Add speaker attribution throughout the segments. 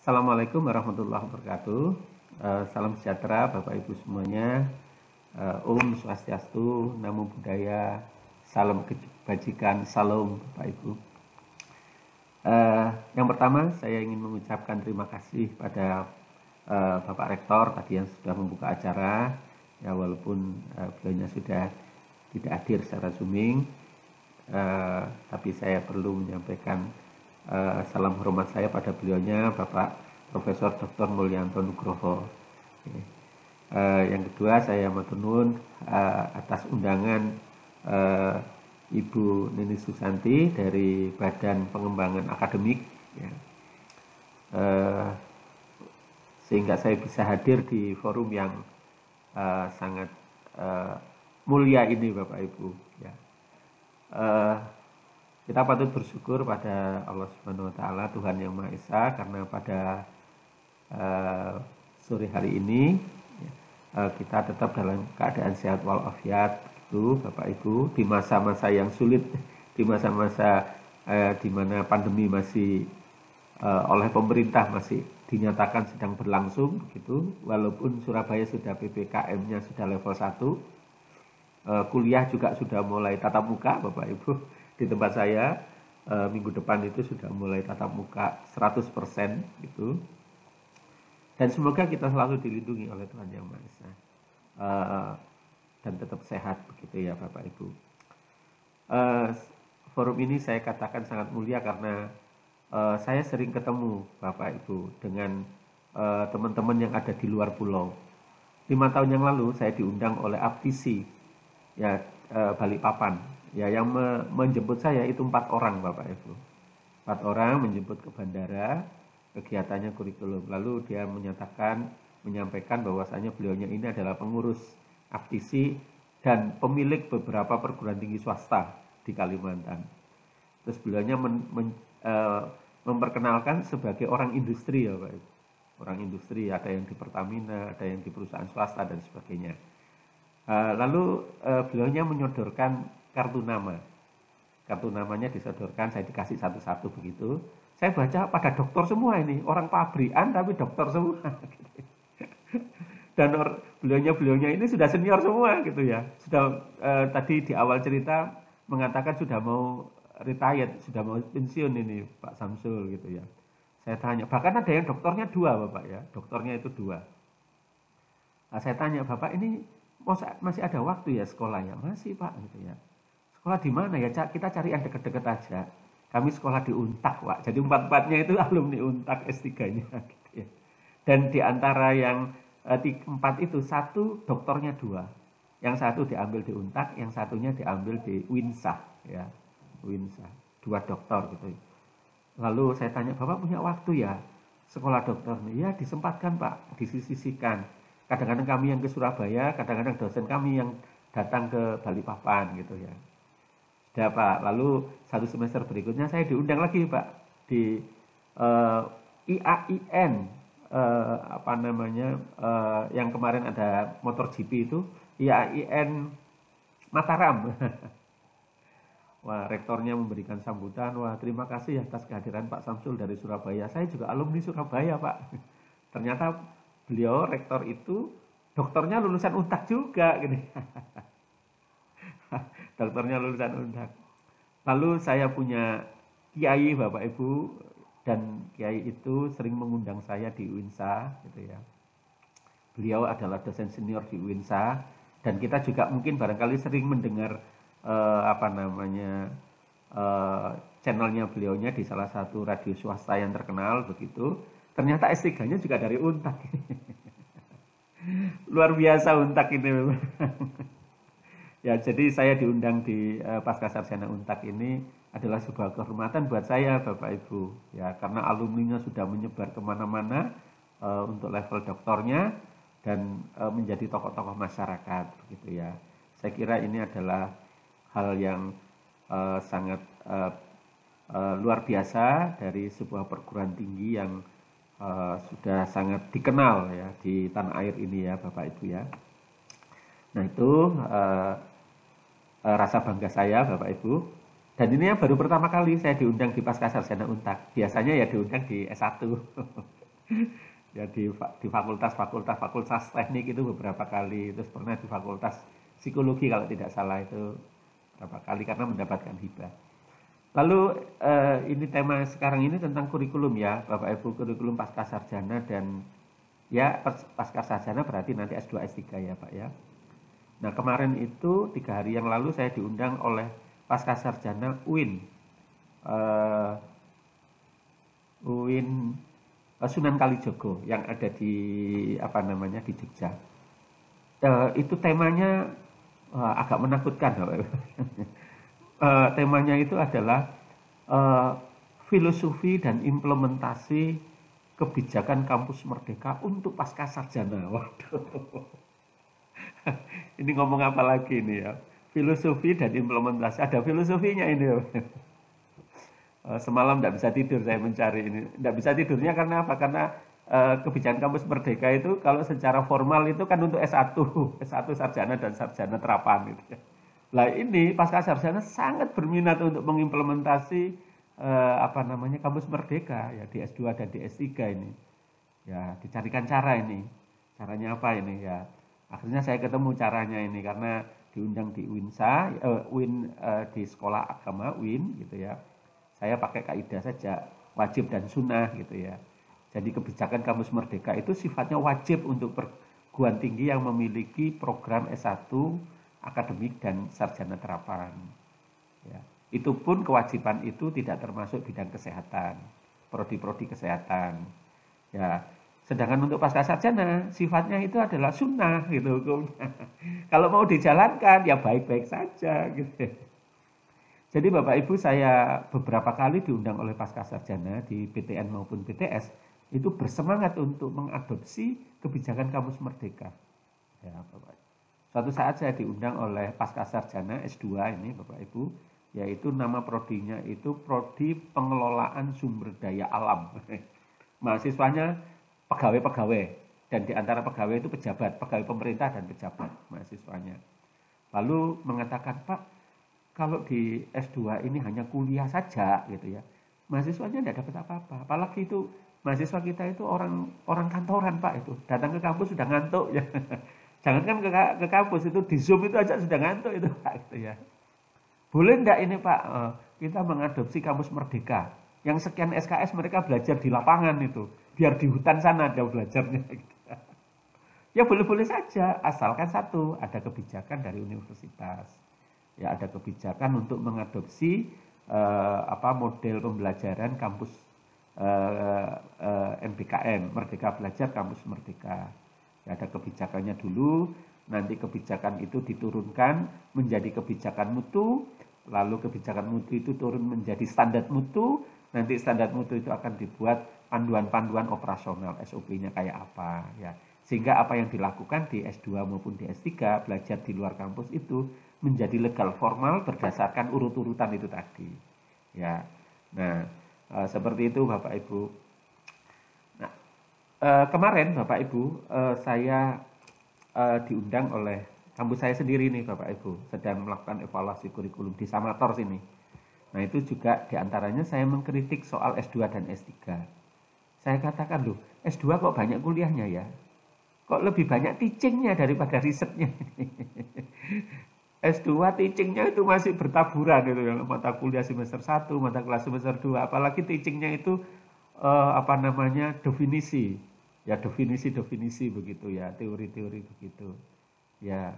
Speaker 1: Assalamualaikum warahmatullahi wabarakatuh. Salam sejahtera Bapak Ibu semuanya. Om Swastiastu, Namo Buddhaya, salam kebajikan, salam Bapak Ibu. Yang pertama saya ingin mengucapkan terima kasih pada Bapak Rektor tadi yang sudah membuka acara. Ya walaupun beliaunya sudah tidak hadir secara zooming, tapi saya perlu menyampaikan salam hormat saya pada beliaunya Bapak Profesor Dr. Mulyanto Nugroho. Yang kedua saya matur nuwun atas undangan Ibu Nini Susanti dari Badan Pengembangan Akademik, ya. Sehingga saya bisa hadir di forum yang sangat mulia ini Bapak Ibu, ya. Kita patut bersyukur pada Allah Subhanahu wa taala, Tuhan Yang Maha Esa, karena pada sore hari ini kita tetap dalam keadaan sehat walafiat itu Bapak Ibu, di masa-masa yang sulit, di masa-masa di mana pandemi masih oleh pemerintah masih dinyatakan sedang berlangsung begitu, walaupun Surabaya sudah PPKM-nya sudah level 1, kuliah juga sudah mulai tatap muka Bapak Ibu. Di tempat saya minggu depan itu sudah mulai tatap muka 100% gitu. Dan semoga kita selalu dilindungi oleh Tuhan Yang Maha Esa dan tetap sehat begitu ya Bapak Ibu. Forum ini saya katakan sangat mulia karena saya sering ketemu Bapak Ibu dengan teman-teman yang ada di luar pulau. 5 tahun yang lalu saya diundang oleh Aptisi, ya, Balikpapan. Ya, yang menjemput saya itu 4 orang Bapak Ibu. 4 orang menjemput ke bandara, kegiatannya kurikulum. Lalu dia menyampaikan bahwasanya beliaunya ini adalah pengurus Aptisi dan pemilik beberapa perguruan tinggi swasta di Kalimantan. Terus beliaunya memperkenalkan sebagai orang industri ya Bapak Ibu. Orang industri, ada yang di Pertamina, ada yang di perusahaan swasta dan sebagainya. Lalu beliaunya menyodorkan kartu nama. Kartu namanya disodorkan, saya dikasih satu-satu begitu. Saya baca pada dokter semua ini, orang pabrikan tapi dokter semua. Dan beliaunya ini sudah senior semua gitu ya. Sudah tadi di awal cerita mengatakan sudah mau retired, sudah mau pensiun ini Pak Samsul gitu ya. Saya tanya, bahkan ada yang dokternya 2 Bapak ya, dokternya itu 2. Nah, saya tanya, Bapak ini masih ada waktu ya sekolah ya? Masih Pak gitu ya. Sekolah di mana ya? Kita cari yang deket-deket aja. Kami sekolah di Untak, Pak. Jadi 4-4-nya itu alumni Untak S3-nya. Gitu ya. Dan di antara yang 4 itu, 1 doktornya 2. Yang 1 diambil di Untak, yang satunya diambil di Winsah. Ya. Winsah. 2 doktor gitu. Lalu saya tanya, Bapak punya waktu ya sekolah dokter? Ya disempatkan Pak, disisihkan. Kadang-kadang kami yang ke Surabaya, kadang-kadang dosen kami yang datang ke Balikpapan gitu ya. Ya Pak, lalu 1 semester berikutnya saya diundang lagi Pak di IAIN yang kemarin ada motor GP itu, IAIN Mataram. Wah, rektornya memberikan sambutan. Wah, terima kasih atas kehadiran Pak Samsul dari Surabaya. Saya juga alumni Surabaya Pak. Ternyata beliau rektor itu dokternya lulusan Untak juga gitu. Dokternya lulusan Untak. Lalu saya punya kiai Bapak Ibu, dan kiai itu sering mengundang saya di UINSA gitu ya. Beliau adalah dosen senior di UINSA, dan kita juga mungkin barangkali sering mendengar channelnya beliaunya di salah satu radio swasta yang terkenal begitu. Ternyata S3-nya juga dari Untak. Luar biasa Untak ini memang. Ya, jadi saya diundang di Pascasarjana Untak ini adalah sebuah kehormatan buat saya Bapak Ibu. Ya, karena alumninya sudah menyebar kemana-mana untuk level doktornya dan menjadi tokoh-tokoh masyarakat begitu ya. Saya kira ini adalah hal yang sangat luar biasa dari sebuah perguruan tinggi yang sudah sangat dikenal ya di tanah air ini ya Bapak Ibu ya. Nah itu rasa bangga saya Bapak Ibu. Dan ini yang baru pertama kali saya diundang di Pascasarjana Untak. Biasanya ya diundang di S1. Ya di fakultas teknik itu beberapa kali, terus pernah di fakultas psikologi kalau tidak salah itu beberapa kali karena mendapatkan hibah. Lalu ini tema sekarang ini tentang kurikulum ya, Bapak Ibu, kurikulum pasca sarjana dan ya pasca sarjana berarti nanti S2 S3 ya Pak ya. Nah kemarin itu 3 hari yang lalu saya diundang oleh pasca sarjana UIN, Sunan Kalijogo yang ada di di Jogja. Itu temanya agak menakutkan, Bapak Ibu. Temanya itu adalah filosofi dan implementasi kebijakan kampus merdeka untuk pasca sarjana. Waduh. Ini ngomong apa lagi nih ya? Filosofi dan implementasi. Ada filosofinya ini. Semalam tidak bisa tidur saya mencari ini. Tidak bisa tidurnya karena apa? Karena kebijakan kampus merdeka itu kalau secara formal itu kan untuk S1 sarjana dan sarjana terapan gitu ya. Lah ini pasca sarjana sangat berminat untuk mengimplementasi kampus merdeka ya di S2 dan di S3 ini. Ya, dicarikan cara ini. Caranya apa ini ya? Akhirnya saya ketemu caranya ini karena diundang di UINSA, di sekolah agama UIN gitu ya. Saya pakai kaidah saja, wajib dan sunnah gitu ya. Jadi kebijakan kampus merdeka itu sifatnya wajib untuk perguruan tinggi yang memiliki program S1 akademik dan sarjana terapan. Ya. Itu pun kewajiban itu tidak termasuk bidang kesehatan, prodi-prodi kesehatan. Ya. Sedangkan untuk pasca sarjana sifatnya itu adalah sunnah gitu hukumnya. Kalau mau dijalankan ya baik-baik saja gitu. Jadi Bapak Ibu saya beberapa kali diundang oleh pasca sarjana di PTN maupun PTS itu bersemangat untuk mengadopsi kebijakan kampus merdeka. Ya, Bapak. Suatu saat saya diundang oleh pasca sarjana S2 ini Bapak Ibu, yaitu nama prodinya itu Prodi Pengelolaan Sumber Daya Alam. Mahasiswanya pegawai-pegawai dan di antara pegawai itu pejabat, pegawai pemerintah dan pejabat mahasiswanya. Lalu mengatakan, Pak, kalau di S2 ini hanya kuliah saja gitu ya, mahasiswanya tidak dapat apa-apa. Apalagi itu mahasiswa kita itu orang kantoran Pak, itu datang ke kampus sudah ngantuk ya. Jangankan ke kampus, itu di Zoom itu aja sudah ngantuk itu Pak gitu ya. Boleh enggak ini Pak kita mengadopsi kampus merdeka yang sekian SKS mereka belajar di lapangan itu, biar di hutan sana ada belajarnya gitu. Ya boleh-boleh saja, asalkan satu ada kebijakan dari universitas. Ya ada kebijakan untuk mengadopsi model pembelajaran kampus MBKM, Merdeka Belajar Kampus Merdeka. Ya, ada kebijakannya dulu, nanti kebijakan itu diturunkan menjadi kebijakan mutu, lalu kebijakan mutu itu turun menjadi standar mutu, nanti standar mutu itu akan dibuat panduan-panduan operasional, SOP-nya kayak apa ya. Sehingga apa yang dilakukan di S2 maupun di S3 belajar di luar kampus itu menjadi legal formal berdasarkan urut-urutan itu tadi. Ya. Nah, seperti itu Bapak Ibu. Nah, kemarin Bapak Ibu saya diundang oleh kampus saya sendiri nih Bapak Ibu, sedang melakukan evaluasi kurikulum di Samator sini. Nah, itu juga diantaranya saya mengkritik soal S2 dan S3. Saya katakan loh, S2 kok banyak kuliahnya ya? Kok lebih banyak teachingnya daripada risetnya? S2 teachingnya itu masih bertaburan gitu ya, mata kuliah semester 1, mata kuliah semester 2, apalagi teachingnya itu definisi. Ya definisi begitu ya, teori-teori begitu. Ya.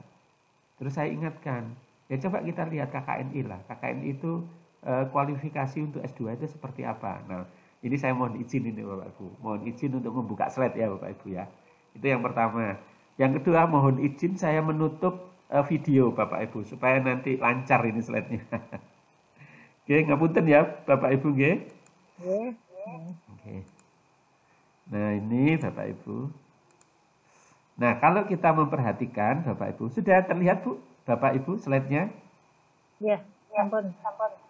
Speaker 1: Terus saya ingatkan, ya coba kita lihat KKNI lah. KKNI itu kualifikasi untuk S2 itu seperti apa? Nah, ini saya mohon izin ini Bapak Ibu. Mohon izin untuk membuka slide ya Bapak Ibu ya. Itu yang pertama. Yang kedua, mohon izin saya menutup video Bapak Ibu supaya nanti lancar ini slide-nya. Oke, ngapunten ya Bapak Ibu nggih. Oke. Nah, ini Bapak Ibu. Nah, kalau kita memperhatikan Bapak Ibu, sudah terlihat Bu Bapak Ibu slide-nya?
Speaker 2: Iya, ampun.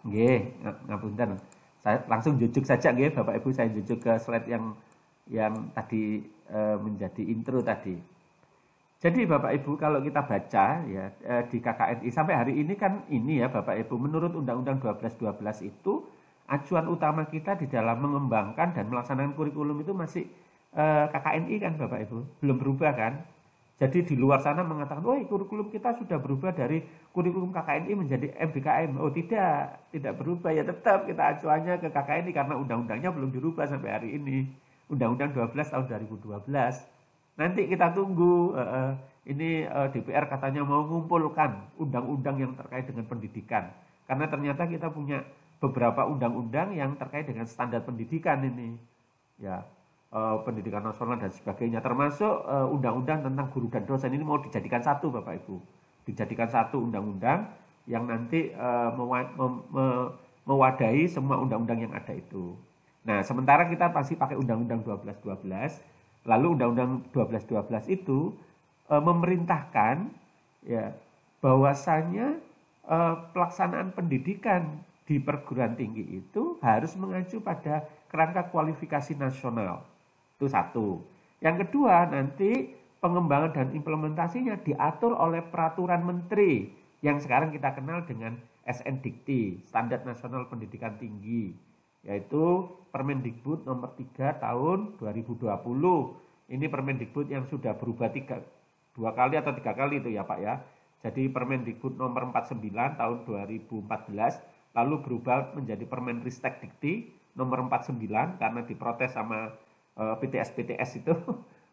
Speaker 1: Nggih, ngapunten. Saya langsung jujuk saja nggih Bapak Ibu, saya jujuk ke slide yang tadi menjadi intro tadi. Jadi Bapak Ibu kalau kita baca ya di KKNI sampai hari ini kan ini ya Bapak Ibu, menurut Undang-Undang 1212 itu acuan utama kita di dalam mengembangkan dan melaksanakan kurikulum itu masih KKNI kan Bapak Ibu, belum berubah kan. Jadi di luar sana mengatakan, oh kurikulum kita sudah berubah dari kurikulum KKNI menjadi MBKM. Oh tidak berubah, ya tetap kita acuannya ke KKNI karena undang-undangnya belum dirubah sampai hari ini. Undang-undang 12 tahun 2012. Nanti kita tunggu, ini DPR katanya mau mengumpulkan undang-undang yang terkait dengan pendidikan. Karena ternyata kita punya beberapa undang-undang yang terkait dengan standar pendidikan ini. Ya. Pendidikan nasional dan sebagainya, termasuk undang-undang tentang guru dan dosen ini mau dijadikan satu Bapak Ibu, dijadikan satu undang-undang yang nanti mewadahi semua undang-undang yang ada itu. Nah sementara kita pasti pakai undang-undang 1212, lalu undang-undang 1212 itu memerintahkan ya bahwasanya pelaksanaan pendidikan di perguruan tinggi itu harus mengacu pada kerangka kualifikasi nasional. Itu satu. Yang kedua, nanti pengembangan dan implementasinya diatur oleh peraturan menteri yang sekarang kita kenal dengan SNDikti, Standar Nasional Pendidikan Tinggi, yaitu Permendikbud nomor 3 tahun 2020. Ini Permendikbud yang sudah berubah 2 kali atau 3 kali itu ya Pak ya. Jadi Permendikbud nomor 49 tahun 2014, lalu berubah menjadi Permenristek Dikti nomor 49 karena diprotes sama PTS itu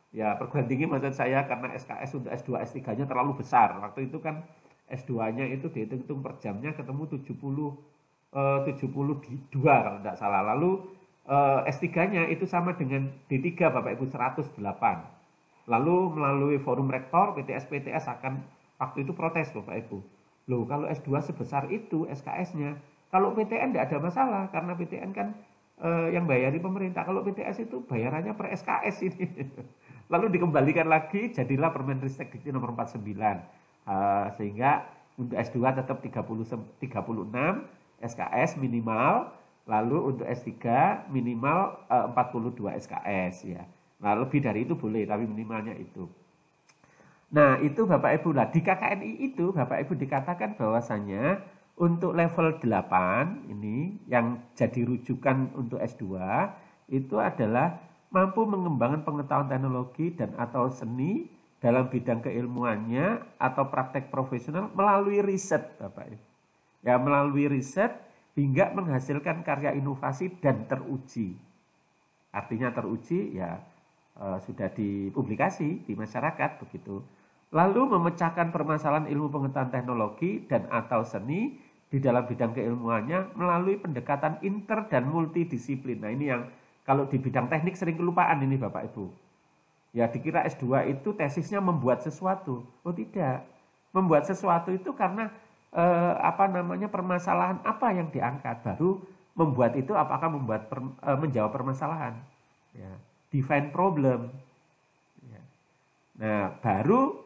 Speaker 1: ya perguruan tinggi maksud saya karena SKS untuk S2 S3-nya terlalu besar. Waktu itu kan S2-nya itu dihitung per jamnya ketemu 72 kalau tidak salah. Lalu S3-nya itu sama dengan D3 Bapak Ibu 108. Lalu melalui forum rektor PTS akan waktu itu protes Bapak Ibu. Loh kalau S2 sebesar itu SKS-nya, kalau PTN tidak ada masalah karena PTN kan yang bayari pemerintah. Kalau PTS itu bayarannya per SKS ini. Lalu dikembalikan lagi, jadilah Permenristek Dikti nomor 49. Sehingga untuk S2 tetap 36 SKS minimal, lalu untuk S3 minimal 42 SKS ya. Nah lebih dari itu boleh, tapi minimalnya itu. Nah itu Bapak Ibu lah, di KKNI itu Bapak Ibu dikatakan bahwasannya untuk level 8 ini yang jadi rujukan untuk S2 itu adalah mampu mengembangkan pengetahuan teknologi dan atau seni dalam bidang keilmuannya atau praktek profesional melalui riset Bapak Ibu. Ya melalui riset hingga menghasilkan karya inovasi dan teruji. Artinya teruji ya sudah dipublikasi di masyarakat begitu. Lalu memecahkan permasalahan ilmu pengetahuan teknologi dan atau seni di dalam bidang keilmuannya melalui pendekatan inter dan multidisiplin. Nah ini yang kalau di bidang teknik sering kelupaan ini Bapak Ibu. Ya dikira S2 itu tesisnya membuat sesuatu. Oh tidak. Membuat sesuatu itu karena permasalahan apa yang diangkat. Baru membuat itu apakah menjawab permasalahan. Ya, define problem. Ya. Nah, baru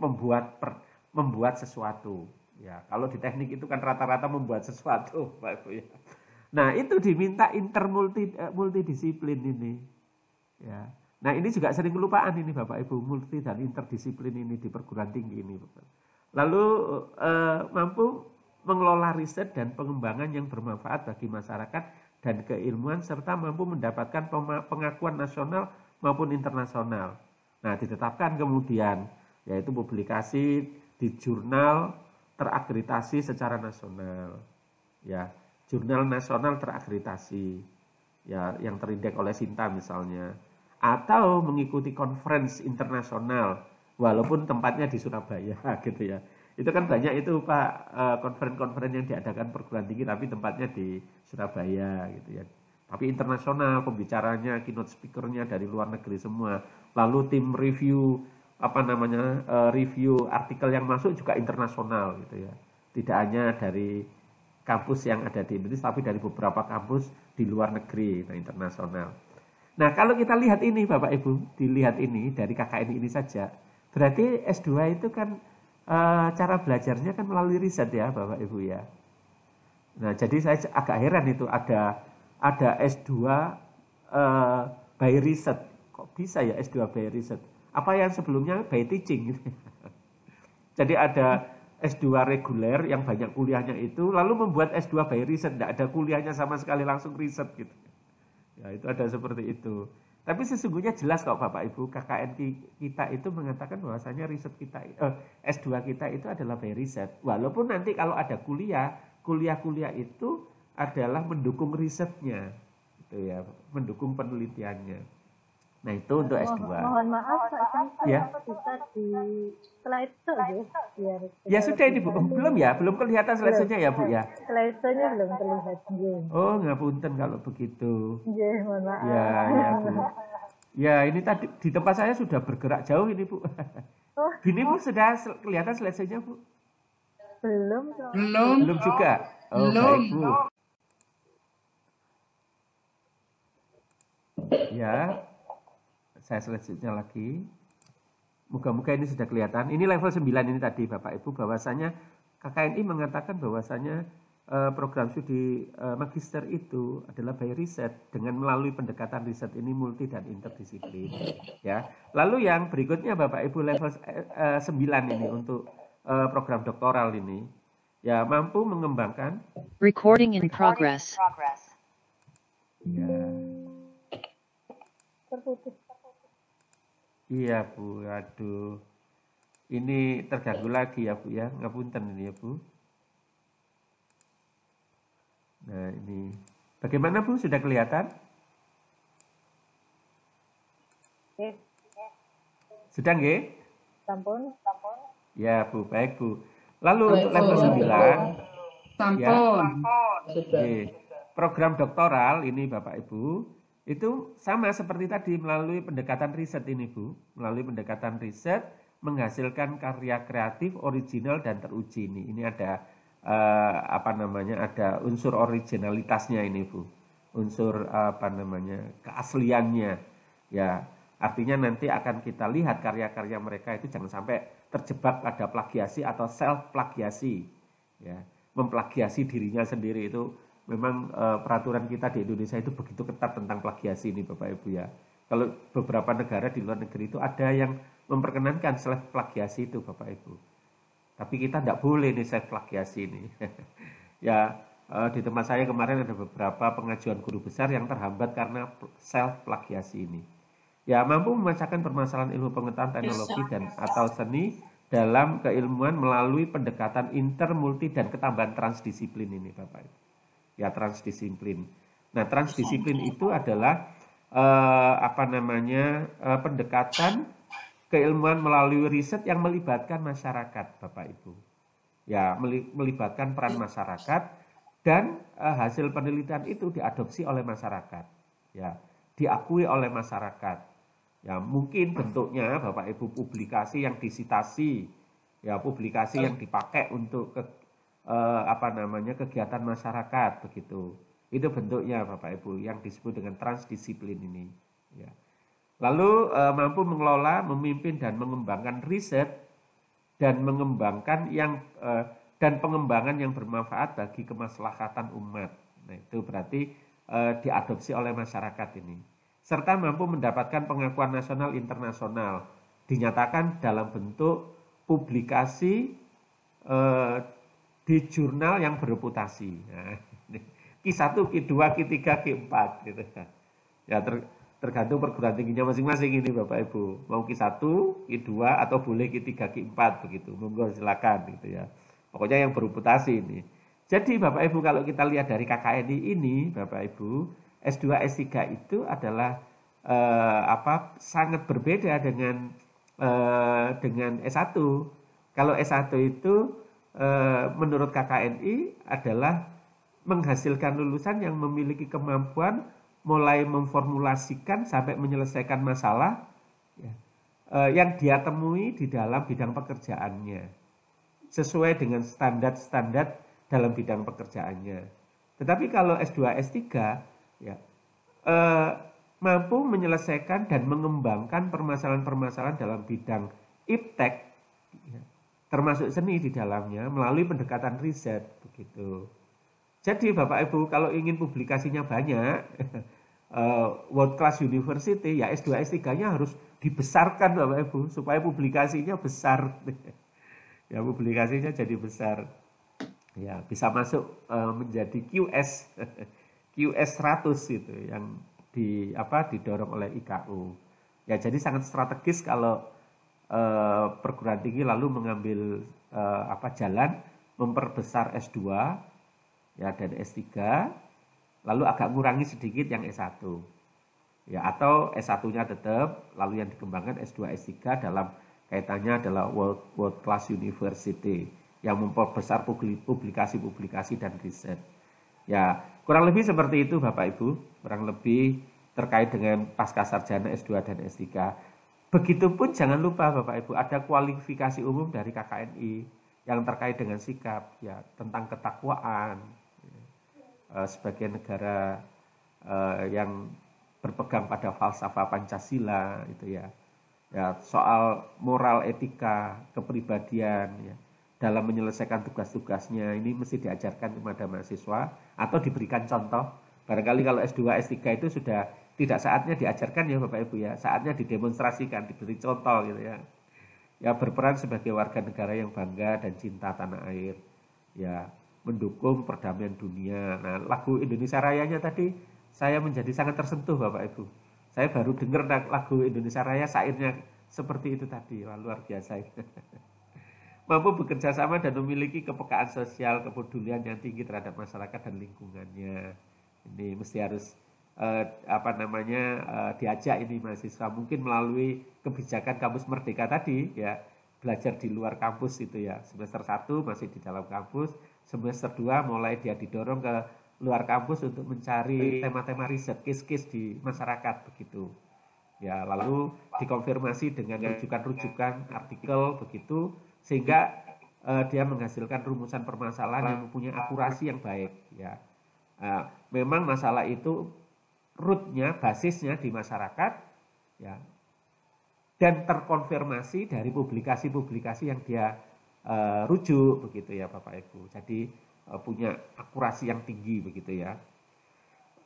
Speaker 1: membuat sesuatu. Ya, kalau di teknik itu kan rata-rata membuat sesuatu, Pak Ibu ya. Nah, itu diminta multidisiplin ini. Ya. Nah, ini juga sering kelupaan ini Bapak Ibu, multi dan interdisiplin ini di perguruan tinggi ini. Lalu mampu mengelola riset dan pengembangan yang bermanfaat bagi masyarakat dan keilmuan serta mampu mendapatkan pengakuan nasional maupun internasional. Nah, ditetapkan kemudian yaitu publikasi di jurnal terakreditasi secara nasional. Ya, jurnal nasional terakreditasi. Ya, yang terindeks oleh Sinta misalnya. Atau mengikuti conference internasional walaupun tempatnya di Surabaya gitu ya. Itu kan banyak itu Pak konferen-konferen yang diadakan perguruan tinggi tapi tempatnya di Surabaya gitu ya. Tapi internasional pembicaranya, keynote speakernya dari luar negeri semua. Lalu tim review review artikel yang masuk juga internasional gitu ya. Tidak hanya dari kampus yang ada di Indonesia tapi dari beberapa kampus di luar negeri, nah internasional. Nah, kalau kita lihat ini Bapak Ibu, dilihat ini dari KKN ini saja, berarti S2 itu kan cara belajarnya kan melalui riset ya Bapak Ibu ya. Nah, jadi saya agak heran itu ada S2 by riset. Kok bisa ya S2 by riset? Apa yang sebelumnya by teaching gitu. Jadi ada S2 reguler yang banyak kuliahnya itu, lalu membuat S2 by riset, tidak ada kuliahnya sama sekali langsung riset gitu. Ya itu ada seperti itu. Tapi sesungguhnya jelas kok Bapak Ibu, KKN kita itu mengatakan bahwasanya riset kita, S2 kita itu adalah by riset. Walaupun nanti kalau ada kuliah-kuliah itu adalah mendukung risetnya, gitu ya, mendukung penelitiannya. Nah itu untuk S2.
Speaker 2: Mohon maaf Pak Samsul,
Speaker 1: Ya.
Speaker 2: bisa di slide itu biar
Speaker 1: Ya sudah ini Bu, belum ya, belum kelihatan slide-nya ya Bu ya.
Speaker 2: Slide-nya belum terlihat.
Speaker 1: Oh ngapunten kalau begitu.
Speaker 2: Mohon maaf.
Speaker 1: Ya Bu. Ya ini tadi di tempat saya sudah bergerak jauh ini Bu. Gini Bu, sudah kelihatan slide-nya Bu?
Speaker 2: Belum.
Speaker 1: Belum juga. Oh baik Bu. Ya, saya selanjutnya lagi. Moga-moga ini sudah kelihatan. Ini level 9 ini tadi Bapak Ibu, bahwasanya KKNI mengatakan bahwasanya program studi magister itu adalah by riset dengan melalui pendekatan riset ini multi dan interdisiplin. Ya. Lalu yang berikutnya Bapak Ibu level 9 ini untuk program doktoral ini ya mampu mengembangkan
Speaker 3: recording in progress.
Speaker 1: Ya.
Speaker 2: Terputus.
Speaker 1: Iya Bu, aduh. Ini terganggu lagi ya Bu ya, ngapunten ini ya Bu. Nah ini, bagaimana Bu, sudah kelihatan? Sudah nggih?
Speaker 2: Sampun.
Speaker 1: Ya Bu, baik Bu. Lalu untuk level 9, ya, program doktoral ini Bapak Ibu, itu sama seperti tadi melalui pendekatan riset ini Bu. Melalui pendekatan riset menghasilkan karya kreatif, original dan teruji ini. Ini ada ada unsur originalitasnya ini Bu. Unsur keasliannya. Ya, artinya nanti akan kita lihat karya-karya mereka itu jangan sampai terjebak pada plagiasi atau self plagiasi. Ya, memplagiasi dirinya sendiri itu memang peraturan kita di Indonesia itu begitu ketat tentang plagiasi ini Bapak Ibu ya. Kalau beberapa negara di luar negeri itu ada yang memperkenankan self plagiasi itu Bapak Ibu. Tapi kita tidak boleh nih self plagiasi ini. Ya di tempat saya kemarin ada beberapa pengajuan guru besar yang terhambat karena self plagiasi ini. Ya mampu memecahkan permasalahan ilmu pengetahuan teknologi dan atau seni dalam keilmuan melalui pendekatan inter, multi dan ketambahan transdisiplin ini Bapak Ibu. Ya transdisiplin. Nah transdisiplin itu adalah pendekatan keilmuan melalui riset yang melibatkan masyarakat Bapak Ibu. Ya melibatkan peran masyarakat dan hasil penelitian itu diadopsi oleh masyarakat. Ya diakui oleh masyarakat. Ya mungkin bentuknya Bapak Ibu publikasi yang disitasi, ya publikasi yang dipakai untuk kegiatan masyarakat begitu. Itu bentuknya Bapak Ibu yang disebut dengan transdisiplin ini. Ya. Lalu mampu mengelola, memimpin dan mengembangkan riset dan mengembangkan dan pengembangan yang bermanfaat bagi kemaslahatan umat. Nah itu berarti diadopsi oleh masyarakat ini. Serta mampu mendapatkan pengakuan nasional internasional. Dinyatakan dalam bentuk publikasi di jurnal yang bereputasi. Nah, Q1, Q2, Q3, Q4 gitu. Ya tergantung perguruan tingginya masing-masing ini Bapak Ibu. Mau Q1, Q2 atau boleh Q3, Q4 begitu. Monggo silakan gitu ya. Pokoknya yang bereputasi ini. Jadi Bapak Ibu kalau kita lihat dari KKNI ini Bapak Ibu, S2, S3 itu adalah sangat berbeda dengan S1. Kalau S1 itu menurut KKNI adalah menghasilkan lulusan yang memiliki kemampuan mulai memformulasikan sampai menyelesaikan masalah ya, yang dia temui di dalam bidang pekerjaannya sesuai dengan standar-standar dalam bidang pekerjaannya. Tetapi kalau S2, S3 ya, mampu menyelesaikan dan mengembangkan permasalahan-permasalahan dalam bidang iptek ya, termasuk seni di dalamnya melalui pendekatan riset begitu. Jadi Bapak Ibu kalau ingin publikasinya banyak, world class university ya S2 S3-nya harus dibesarkan Bapak Ibu supaya publikasinya besar. Ya publikasinya jadi besar. Ya bisa masuk menjadi QS 100 itu yang didorong oleh IKU. Ya, jadi sangat strategis kalau perguruan tinggi lalu mengambil jalan memperbesar S2 ya dan S3, lalu agak ngurangi sedikit yang S1. Ya, atau S1-nya tetap, lalu yang dikembangkan S2, S3 dalam kaitannya adalah world class university yang memperbesar publikasi-publikasi dan riset. Ya, kurang lebih seperti itu Bapak Ibu, kurang lebih terkait dengan pascasarjana S2 dan S3. Begitupun jangan lupa Bapak Ibu, ada kualifikasi umum dari KKNI yang terkait dengan sikap, ya, tentang ketakwaan, sebagai negara yang berpegang pada falsafah Pancasila, itu ya. Ya, soal moral, etika, kepribadian, ya, dalam menyelesaikan tugas-tugasnya ini mesti diajarkan kepada mahasiswa atau diberikan contoh. Barangkali kalau S2, S3 itu sudah tidak saatnya diajarkan ya Bapak Ibu ya, saatnya didemonstrasikan, diberi contoh gitu ya. Ya, berperan sebagai warga negara yang bangga dan cinta tanah air. Ya, mendukung perdamaian dunia. Nah, lagu Indonesia Rayanya tadi saya menjadi sangat tersentuh Bapak Ibu. Saya baru dengar lagu Indonesia Raya, syairnya seperti itu tadi. Wah, luar biasa. Mampu bekerja sama dan memiliki kepekaan sosial, kepedulian yang tinggi terhadap masyarakat dan lingkungannya. Ini mesti harus diajak ini mahasiswa, mungkin melalui kebijakan kampus merdeka tadi ya, belajar di luar kampus itu ya. Semester 1 masih di dalam kampus, semester 2 mulai dia didorong ke luar kampus untuk mencari tema-tema riset, case-case di masyarakat begitu. Ya, lalu dikonfirmasi dengan rujukan-rujukan artikel begitu, sehingga dia menghasilkan rumusan permasalahan yang mempunyai akurasi yang baik ya. Memang masalah itu rootnya, basisnya di masyarakat ya, dan terkonfirmasi dari publikasi-publikasi yang dia rujuk begitu ya Bapak Ibu. Jadi punya akurasi yang tinggi begitu ya.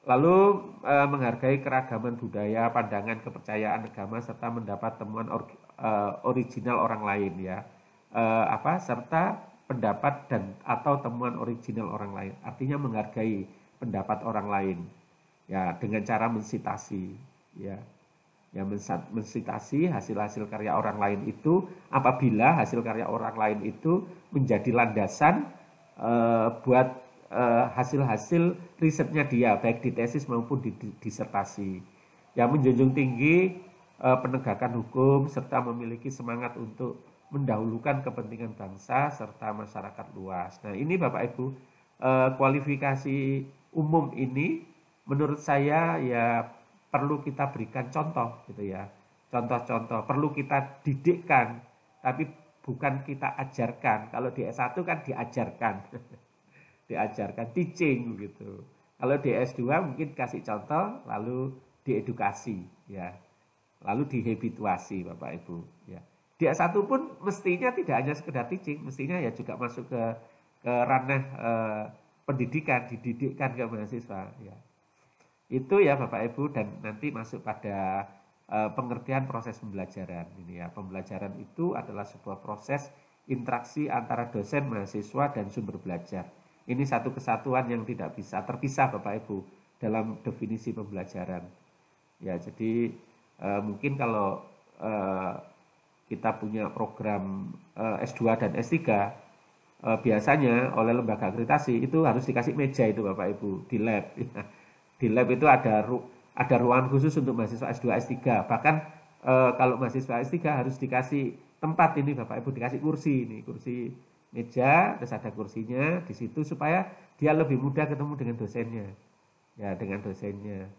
Speaker 1: Lalu menghargai keragaman budaya, pandangan, kepercayaan agama serta mendapat temuan original orang lain ya. Serta pendapat dan atau temuan original orang lain. Artinya menghargai pendapat orang lain ya, dengan cara mensitasi ya. Ya, mensitasi hasil-hasil karya orang lain itu apabila hasil karya orang lain itu menjadi landasan buat hasil-hasil risetnya dia, baik di tesis maupun di disertasi. Ya, menjunjung tinggi penegakan hukum serta memiliki semangat untuk mendahulukan kepentingan bangsa serta masyarakat luas. Nah, ini Bapak Ibu, kualifikasi umum ini menurut saya ya perlu kita berikan contoh gitu ya. Contoh-contoh, perlu kita didikkan, tapi bukan kita ajarkan. Kalau di S1 kan diajarkan. Diajarkan, teaching gitu. Kalau di S2 mungkin kasih contoh, lalu diedukasi ya. Lalu dihabituasi Bapak Ibu ya. Di S1 pun mestinya tidak hanya sekedar teaching, mestinya ya juga masuk ke ranah pendidikan, dididikkan ke mahasiswa ya. Itu ya Bapak Ibu, dan nanti masuk pada pengertian proses pembelajaran ini ya. Pembelajaran itu adalah sebuah proses interaksi antara dosen, mahasiswa dan sumber belajar. Ini satu kesatuan yang tidak bisa terpisah Bapak Ibu dalam definisi pembelajaran. Ya, jadi mungkin kalau kita punya program S2 dan S3 biasanya oleh lembaga akreditasi itu harus dikasih meja itu Bapak Ibu di lab. Di lab itu ada ruangan khusus untuk mahasiswa S2, S3. Bahkan kalau mahasiswa S3 harus dikasih tempat ini Bapak Ibu, dikasih kursi ini, kursi meja, terus ada kursinya di situ supaya dia lebih mudah ketemu dengan dosennya. Ya, dengan dosennya.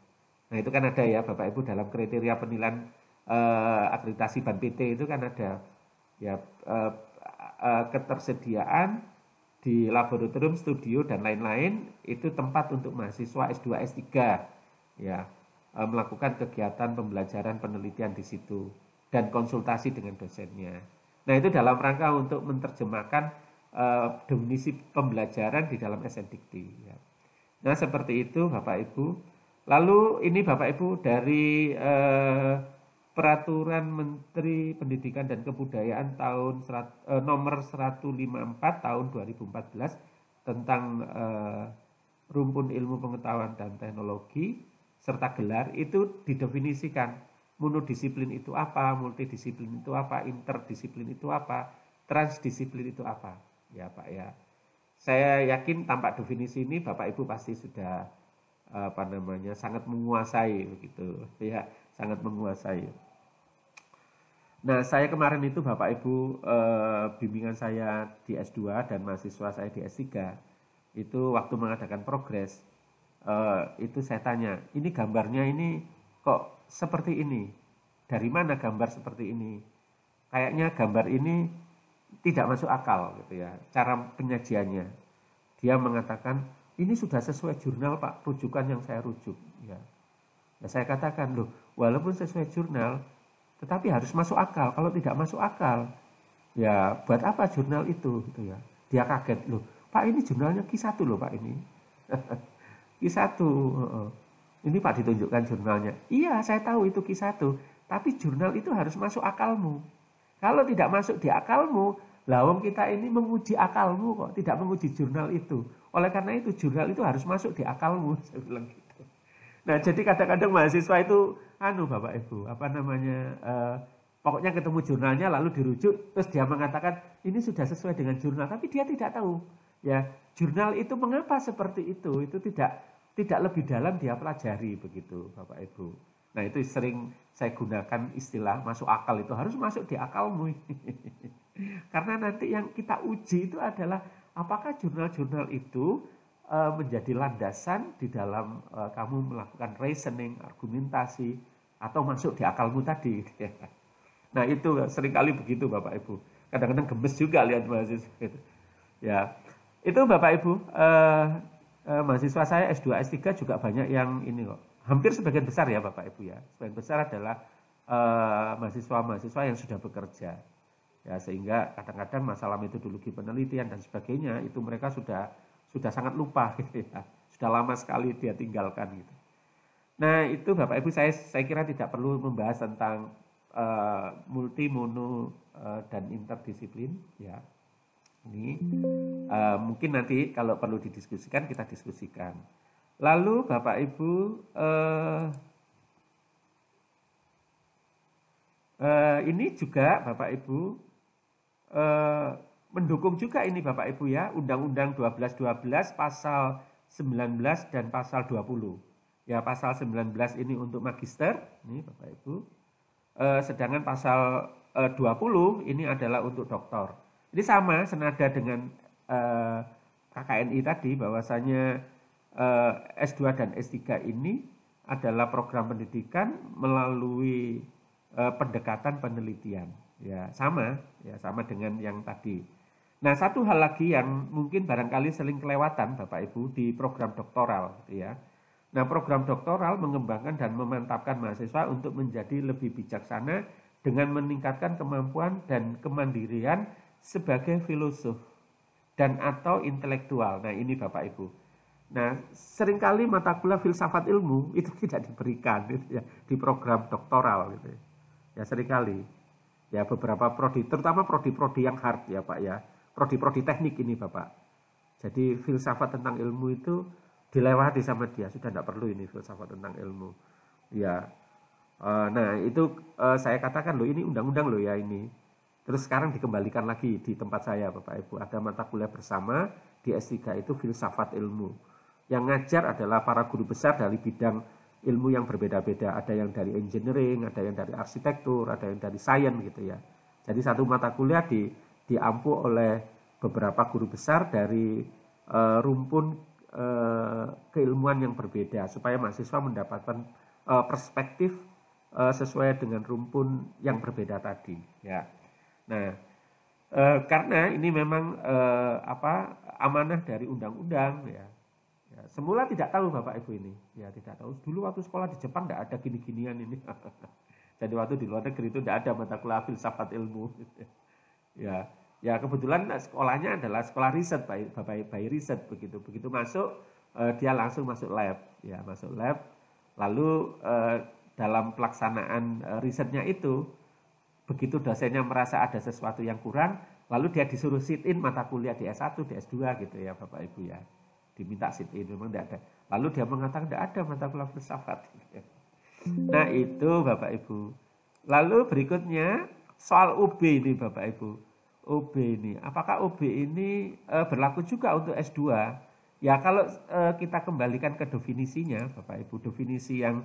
Speaker 1: Nah, itu kan ada ya Bapak Ibu dalam kriteria penilaian akreditasi BAN PT itu kan ada ya ketersediaan di laboratorium, studio dan lain-lain itu tempat untuk mahasiswa S2, S3 ya, melakukan kegiatan pembelajaran penelitian di situ dan konsultasi dengan dosennya. Nah, itu dalam rangka untuk menerjemahkan definisi pembelajaran di dalam SNDikti ya. Nah, seperti itu Bapak Ibu. Lalu ini Bapak Ibu dari Peraturan Menteri Pendidikan dan Kebudayaan tahun nomor 154 tahun 2014 tentang rumpun ilmu pengetahuan dan teknologi serta gelar itu didefinisikan. Monodisiplin itu apa, multidisiplin itu apa, interdisiplin itu apa, transdisiplin itu apa. Ya Pak ya. Saya yakin tanpa definisi ini Bapak Ibu pasti sudah sangat menguasai begitu ya, sangat menguasai. Nah, saya kemarin itu Bapak Ibu bimbingan saya di S2 dan mahasiswa saya di S3 itu waktu mengadakan progres itu saya tanya, ini gambarnya ini kok seperti ini? Dari mana gambar seperti ini? Kayaknya gambar ini tidak masuk akal gitu ya, cara penyajiannya. Dia mengatakan, ini sudah sesuai jurnal Pak, rujukan yang saya rujuk. Ya. Nah, saya katakan, loh, walaupun sesuai jurnal, tetapi harus masuk akal. Kalau tidak masuk akal, ya buat apa jurnal itu? Gitu ya. Dia kaget, loh, Pak ini jurnalnya Q1 loh Pak ini. Q1. Ini Pak ditunjukkan jurnalnya. Iya, saya tahu itu Q1. Tapi jurnal itu harus masuk akalmu. Kalau tidak masuk di akalmu, lawang kita ini menguji akalmu kok, tidak menguji jurnal itu. Oleh karena itu jurnal itu harus masuk di akalmu. Saya bilang gitu. Nah, jadi kadang-kadang mahasiswa itu, Bapak Ibu, pokoknya ketemu jurnalnya lalu dirujuk, terus dia mengatakan ini sudah sesuai dengan jurnal, tapi dia tidak tahu. Ya, jurnal itu mengapa seperti itu tidak lebih dalam dia pelajari begitu, Bapak Ibu. Nah, itu sering saya gunakan istilah masuk akal, itu harus masuk di akalmu. Karena nanti yang kita uji itu adalah apakah jurnal-jurnal itu menjadi landasan di dalam kamu melakukan reasoning, argumentasi, atau masuk di akalmu tadi. Nah, itu seringkali begitu Bapak Ibu. Kadang-kadang gemes juga lihat mahasiswa itu. Ya, itu Bapak Ibu, mahasiswa saya S2, S3 juga banyak yang ini kok. Hampir sebagian besar ya Bapak Ibu ya. Sebagian besar adalah mahasiswa-mahasiswa yang sudah bekerja. Ya, sehingga kadang-kadang masalah metodologi penelitian dan sebagainya itu mereka sudah sangat lupa gitu ya. Sudah lama sekali dia tinggalkan gitu. Nah, itu Bapak Ibu saya kira tidak perlu membahas tentang multi, mono dan interdisiplin ya. Ini mungkin nanti kalau perlu didiskusikan kita diskusikan. Lalu Bapak Ibu ini juga Bapak Ibu mendukung juga ini Bapak Ibu ya, Undang-Undang 1212 pasal 19 dan pasal 20. Ya, pasal 19 ini untuk magister, ini Bapak Ibu. Sedangkan pasal 20 ini adalah untuk doktor. Ini sama senada dengan KKNI tadi bahwasanya S2 dan S3 ini adalah program pendidikan melalui pendekatan penelitian. Ya, sama dengan yang tadi. Nah, satu hal lagi yang mungkin barangkali sering kelewatan Bapak Ibu di program doktoral ya. Nah, program doktoral mengembangkan dan memantapkan mahasiswa untuk menjadi lebih bijaksana dengan meningkatkan kemampuan dan kemandirian sebagai filosof dan atau intelektual. Nah, ini Bapak Ibu. Nah, seringkali mata kuliah filsafat ilmu itu tidak diberikan gitu ya, di program doktoral gitu. Ya, seringkali. Ya, beberapa prodi, terutama prodi-prodi yang hard ya Pak ya. Prodi-prodi teknik ini Bapak. Jadi filsafat tentang ilmu itu dilewati sama dia, sudah tidak perlu ini filsafat tentang ilmu. Ya, nah itu saya katakan loh, ini undang-undang loh ya ini. Terus sekarang dikembalikan lagi di tempat saya Bapak Ibu. Ada mata kuliah bersama di S3 itu filsafat ilmu. Yang ngajar adalah para guru besar dari bidang ilmu yang berbeda-beda. Ada yang dari engineering, ada yang dari arsitektur, ada yang dari sains gitu ya. Jadi satu mata kuliah diampu oleh beberapa guru besar dari rumpun keilmuan yang berbeda supaya mahasiswa mendapatkan perspektif sesuai dengan rumpun yang berbeda tadi ya. Nah, karena ini memang amanah dari undang-undang ya. Ya, semula tidak tahu Bapak Ibu ini, ya tidak tahu. Dulu waktu sekolah di Jepang tidak ada gini-ginian ini. Jadi waktu di luar negeri itu tidak ada mata kuliah filsafat ilmu. Ya, ya kebetulan sekolahnya adalah sekolah riset, Bapak riset begitu. Begitu masuk dia langsung masuk lab, ya masuk lab. Lalu dalam pelaksanaan risetnya itu, begitu dosennya merasa ada sesuatu yang kurang, lalu dia disuruh sit in mata kuliah di S1, di S2 gitu ya Bapak Ibu ya. Diminta sit in, memang tidak ada. Lalu dia mengatakan tidak ada mata kuliah filsafat. Nah itu Bapak Ibu. Lalu berikutnya soal UB ini Bapak Ibu. UB ini, apakah UB ini berlaku juga untuk S2? Ya kalau kita kembalikan ke definisinya Bapak Ibu, definisi yang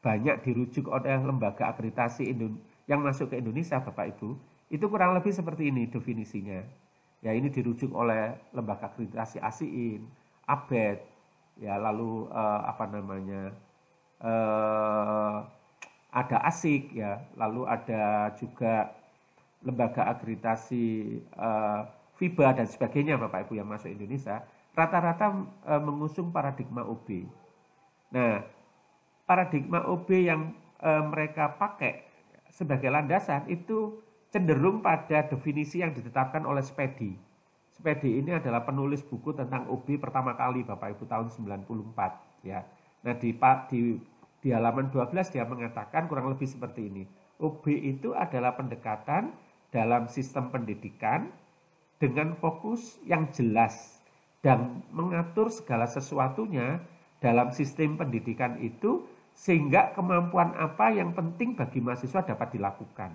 Speaker 1: banyak dirujuk oleh lembaga akreditasi yang masuk ke Indonesia Bapak Ibu, itu kurang lebih seperti ini definisinya. Ya ini dirujuk oleh lembaga akreditasi ASIIN, ABET, ya lalu ada ASIK ya, lalu ada juga lembaga akreditasi FIBA dan sebagainya Bapak Ibu yang masuk Indonesia, rata-rata mengusung paradigma OB. Nah, paradigma OB yang mereka pakai sebagai landasan itu cenderung pada definisi yang ditetapkan oleh Spedi. Spedi ini adalah penulis buku tentang OB pertama kali Bapak Ibu tahun 94 ya. Nah, di halaman 12 dia mengatakan kurang lebih seperti ini. OB itu adalah pendekatan dalam sistem pendidikan dengan fokus yang jelas dan mengatur segala sesuatunya dalam sistem pendidikan itu sehingga kemampuan apa yang penting bagi mahasiswa dapat dilakukan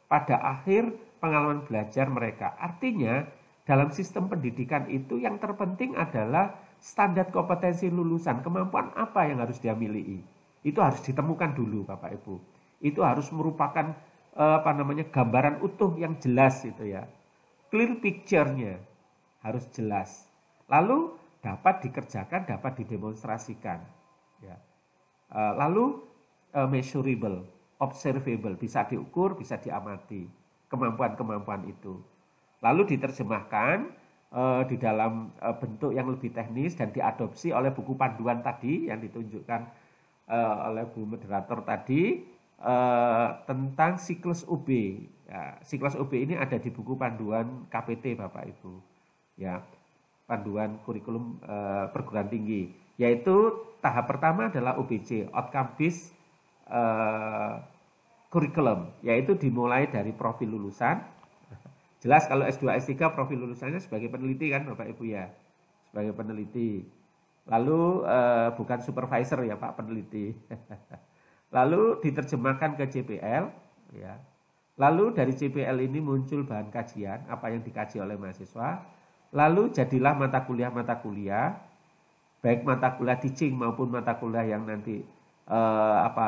Speaker 1: pada akhir pengalaman belajar mereka. Artinya dalam sistem pendidikan itu yang terpenting adalah standar kompetensi lulusan, kemampuan apa yang harus dia miliki. Itu harus ditemukan dulu Bapak Ibu. Itu harus merupakan gambaran utuh yang jelas itu ya. Clear picture-nya harus jelas. Lalu dapat dikerjakan, dapat didemonstrasikan. Ya. Lalu measurable, observable, bisa diukur, bisa diamati kemampuan-kemampuan itu. Lalu diterjemahkan di dalam bentuk yang lebih teknis dan diadopsi oleh buku panduan tadi yang ditunjukkan oleh Bu Moderator tadi. Tentang siklus UB. Ya, siklus UB ini ada di buku panduan KPT Bapak Ibu. Ya, panduan kurikulum perguruan tinggi. Yaitu tahap pertama adalah OBC, Outcome Based Curriculum. Yaitu dimulai dari profil lulusan. Jelas kalau S2, S3 profil lulusannya sebagai peneliti kan Bapak Ibu ya. Sebagai peneliti. Lalu bukan supervisor ya Pak peneliti. Lalu diterjemahkan ke CPL, ya. Lalu dari CPL ini muncul bahan kajian, apa yang dikaji oleh mahasiswa. Lalu jadilah mata kuliah, baik mata kuliah teaching maupun mata kuliah yang nanti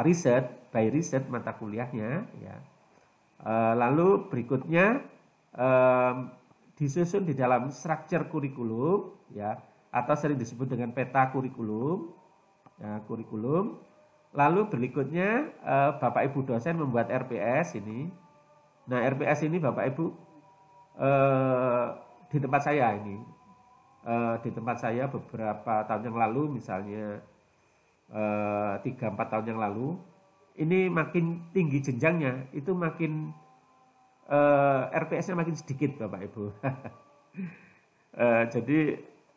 Speaker 1: riset, by riset mata kuliahnya, ya. Lalu berikutnya disusun di dalam struktur kurikulum, ya, atau sering disebut dengan peta kurikulum, ya, kurikulum. Lalu berikutnya Bapak Ibu dosen membuat RPS ini. Nah RPS ini Bapak Ibu di tempat saya ini. Di tempat saya beberapa tahun yang lalu misalnya 3-4 tahun yang lalu. Ini makin tinggi jenjangnya, itu makin RPS-nya makin sedikit Bapak Ibu. Jadi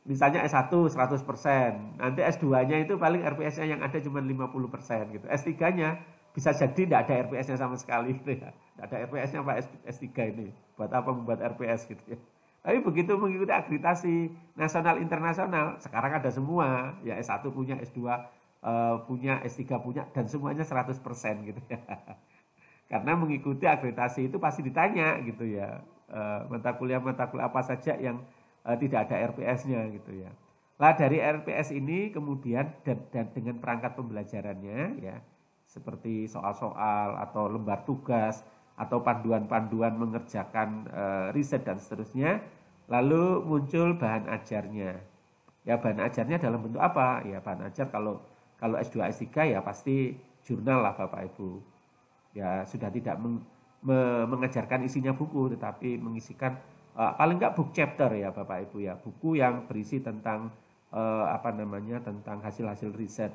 Speaker 1: misalnya S1 100%, nanti S2-nya itu paling RPS-nya yang ada cuma 50% gitu. S3-nya bisa jadi tidak ada RPS-nya sama sekali gitu ya. Tidak ada RPS-nya Pak S3 ini. Buat apa membuat RPS gitu ya. Tapi begitu mengikuti akreditasi nasional internasional, sekarang ada semua. Ya S1 punya, S2 punya, S3 punya, dan semuanya 100% gitu ya. Karena mengikuti akreditasi itu pasti ditanya gitu ya. Mata kuliah apa saja yang tidak ada RPS-nya gitu ya. Lah dari RPS ini kemudian dan dengan perangkat pembelajarannya ya, seperti soal-soal atau lembar tugas atau panduan-panduan mengerjakan riset dan seterusnya, lalu muncul bahan ajarnya. Ya bahan ajarnya dalam bentuk apa? Ya bahan ajar kalau S2 S3 ya pasti jurnal lah Bapak Ibu. Ya sudah tidak mengajarkan isinya buku tetapi mengisikan paling enggak book chapter ya Bapak Ibu ya, buku yang berisi tentang tentang hasil-hasil riset.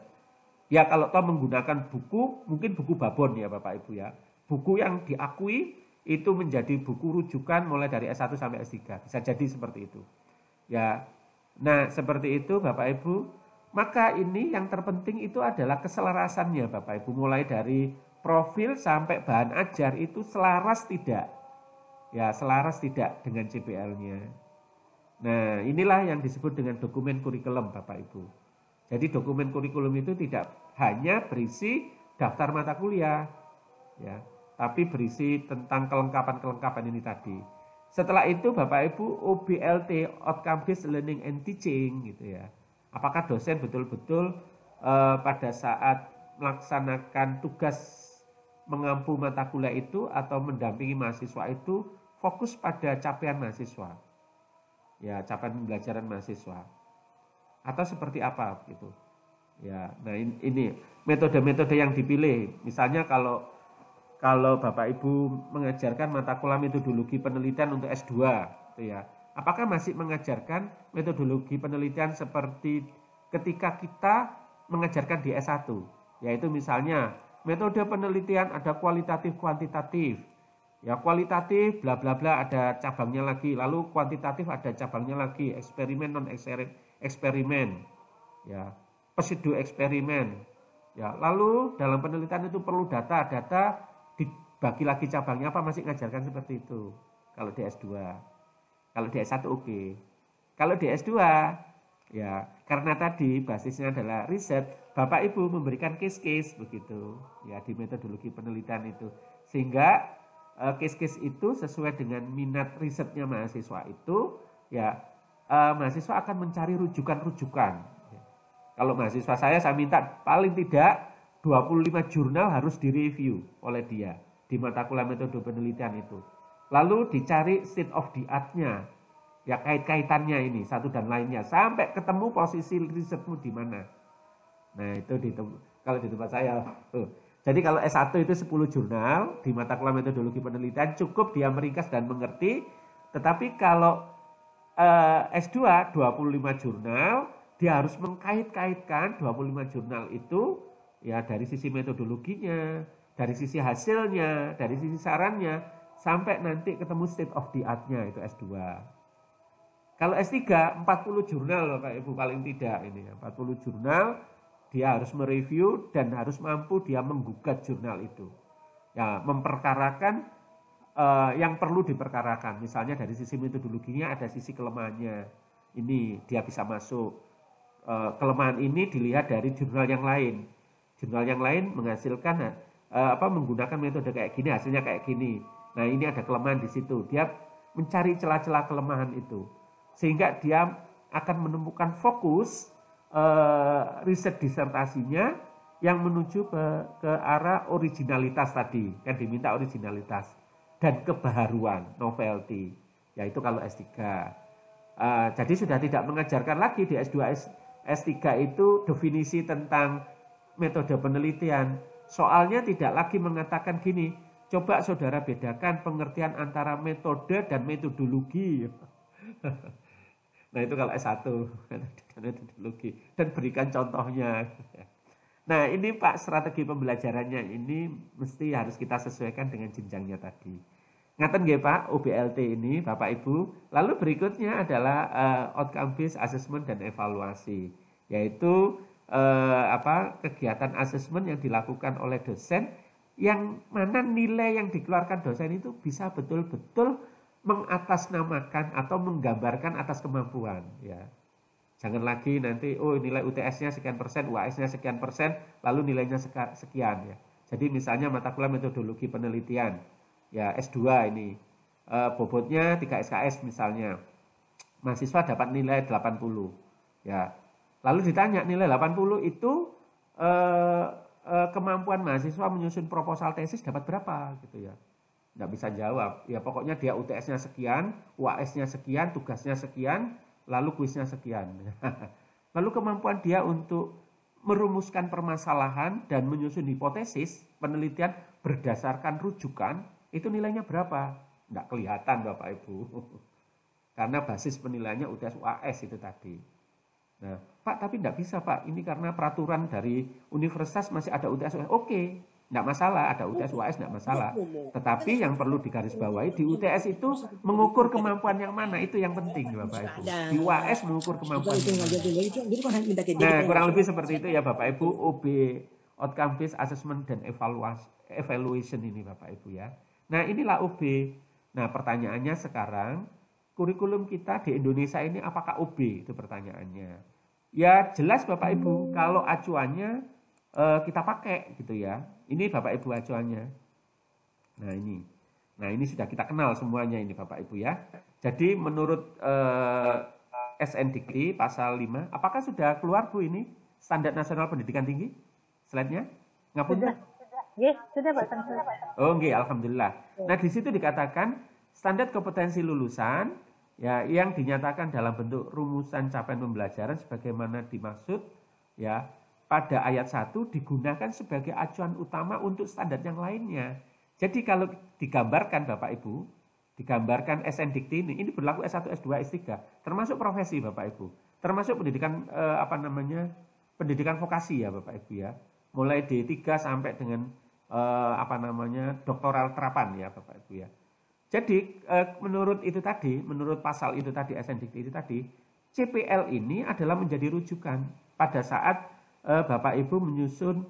Speaker 1: Ya kalau toh menggunakan buku, mungkin buku babon ya Bapak Ibu ya. Buku yang diakui itu menjadi buku rujukan mulai dari S1 sampai S3. Bisa jadi seperti itu. Ya. Nah, seperti itu Bapak Ibu. Maka ini yang terpenting itu adalah keselarasannya Bapak Ibu, mulai dari profil sampai bahan ajar itu selaras tidak. Ya, selaras tidak dengan CPL-nya. Nah, inilah yang disebut dengan dokumen kurikulum Bapak Ibu. Jadi dokumen kurikulum itu tidak hanya berisi daftar mata kuliah, ya, tapi berisi tentang kelengkapan-kelengkapan ini tadi. Setelah itu Bapak Ibu OBLT, Outcome Based Learning and Teaching, gitu ya. Apakah dosen betul-betul pada saat melaksanakan tugas mengampu mata kuliah itu atau mendampingi mahasiswa itu fokus pada capaian mahasiswa, ya, capaian pembelajaran mahasiswa, atau seperti apa gitu, ya. Nah ini metode-metode yang dipilih. Misalnya kalau Bapak Ibu mengajarkan mata kuliah metodologi penelitian untuk S2, gitu ya. Apakah masih mengajarkan metodologi penelitian seperti ketika kita mengajarkan di S1? Yaitu misalnya metode penelitian ada kualitatif, kuantitatif. Ya, kualitatif bla bla bla ada cabangnya lagi, lalu kuantitatif ada cabangnya lagi, eksperimen non eksperimen. Ya, pseudo eksperimen. Ya, lalu dalam penelitian itu perlu data dibagi lagi cabangnya apa, masih ngajarkan seperti itu kalau di S2. Kalau di S1 oke. Kalau di S2 ya, karena tadi basisnya adalah riset, Bapak Ibu memberikan case-case begitu ya di metodologi penelitian itu. Sehingga case-case itu sesuai dengan minat risetnya mahasiswa itu, ya mahasiswa akan mencari rujukan-rujukan. Kalau mahasiswa saya minta paling tidak 25 jurnal harus direview oleh dia di mata kuliah metode penelitian itu. Lalu dicari state of the art-nya, ya kait-kaitannya ini satu dan lainnya sampai ketemu posisi risetmu di mana. Nah itu kalau di tempat saya. Jadi kalau S1 itu 10 jurnal di mata kuliah metodologi penelitian cukup dia meringkas dan mengerti. Tetapi kalau S2 25 jurnal, dia harus mengkait-kaitkan 25 jurnal itu ya dari sisi metodologinya, dari sisi hasilnya, dari sisi sarannya, sampai nanti ketemu state of the art-nya, itu S2. Kalau S3 40 jurnal Bapak Ibu paling tidak ini, 40 jurnal dia harus mereview dan harus mampu dia menggugat jurnal itu. Ya, memperkarakan yang perlu diperkarakan. Misalnya dari sisi metodologinya ada sisi kelemahannya. Ini dia bisa masuk. Kelemahan ini dilihat dari jurnal yang lain. Jurnal yang lain menghasilkan menggunakan metode kayak gini, hasilnya kayak gini. Nah, ini ada kelemahan di situ. Dia mencari celah-celah kelemahan itu. Sehingga dia akan menemukan fokus riset disertasinya yang menuju ke arah originalitas tadi. Kan diminta originalitas. Dan kebaharuan, novelty. Yaitu kalau S3. Jadi sudah tidak mengajarkan lagi di S2, S3 itu definisi tentang metode penelitian. Soalnya tidak lagi mengatakan gini, coba saudara bedakan pengertian antara metode dan metodologi. Nah itu kalau S1, metodologi. Dan berikan contohnya. Nah ini Pak, strategi pembelajarannya ini mesti harus kita sesuaikan dengan jenjangnya tadi. Ngaten nggih Pak, OBLT ini Bapak Ibu. Lalu berikutnya adalah outcome based assessment dan evaluasi. Yaitu kegiatan asesmen yang dilakukan oleh dosen, yang mana nilai yang dikeluarkan dosen itu bisa betul-betul mengatasnamakan atau menggambarkan atas kemampuan, ya. Jangan lagi nanti nilai UTS-nya sekian persen, UAS-nya sekian persen, lalu nilainya sekian, ya. Jadi misalnya mata kuliah metodologi penelitian, ya S2 ini bobotnya 3 SKS misalnya. Mahasiswa dapat nilai 80, ya. Lalu ditanya nilai 80 itu kemampuan mahasiswa menyusun proposal tesis dapat berapa gitu ya. Nggak bisa jawab. Ya pokoknya dia UTS-nya sekian, UAS-nya sekian, tugasnya sekian, lalu kuisnya sekian. Lalu kemampuan dia untuk merumuskan permasalahan dan menyusun hipotesis penelitian berdasarkan rujukan, itu nilainya berapa? Nggak kelihatan Bapak Ibu. Karena basis penilaiannya UTS UAS itu tadi. Nah, Pak, tapi tidak bisa Pak, ini karena peraturan dari universitas masih ada UTS UAS. Oke, tidak masalah, ada UTS UAS tidak masalah. Tetapi yang perlu digarisbawahi di UTS itu mengukur kemampuan yang mana, itu yang penting Bapak Ibu. Di UAS mengukur kemampuan yang mana. Nah, kurang lebih seperti itu ya Bapak Ibu, OB, Outcome Based Assessment dan Evaluation ini Bapak Ibu ya. Nah, inilah OB. Nah, pertanyaannya sekarang, kurikulum kita di Indonesia ini apakah OB? Itu pertanyaannya. Ya jelas Bapak Ibu, kalau acuannya kita pakai gitu ya. Ini Bapak Ibu acuannya. Nah ini sudah kita kenal semuanya ini Bapak Ibu ya. Jadi menurut SNDikti pasal 5, apakah sudah keluar Bu ini Standar Nasional Pendidikan Tinggi? Slide-nya? Ngapunten?
Speaker 2: Sudah Pak Samsul.
Speaker 1: Oh nggih, alhamdulillah. Nah di situ dikatakan standar kompetensi lulusan ya yang dinyatakan dalam bentuk rumusan capaian pembelajaran sebagaimana dimaksud ya pada ayat 1 digunakan sebagai acuan utama untuk standar yang lainnya. Jadi kalau digambarkan Bapak Ibu, digambarkan SNDikti ini berlaku S1, S2, S3, termasuk profesi Bapak Ibu, termasuk pendidikan pendidikan vokasi ya Bapak Ibu ya, mulai D3 sampai dengan doktoral terapan ya Bapak Ibu ya. Jadi menurut itu tadi, menurut pasal itu tadi SNDikti itu tadi, CPL ini adalah menjadi rujukan pada saat Bapak Ibu menyusun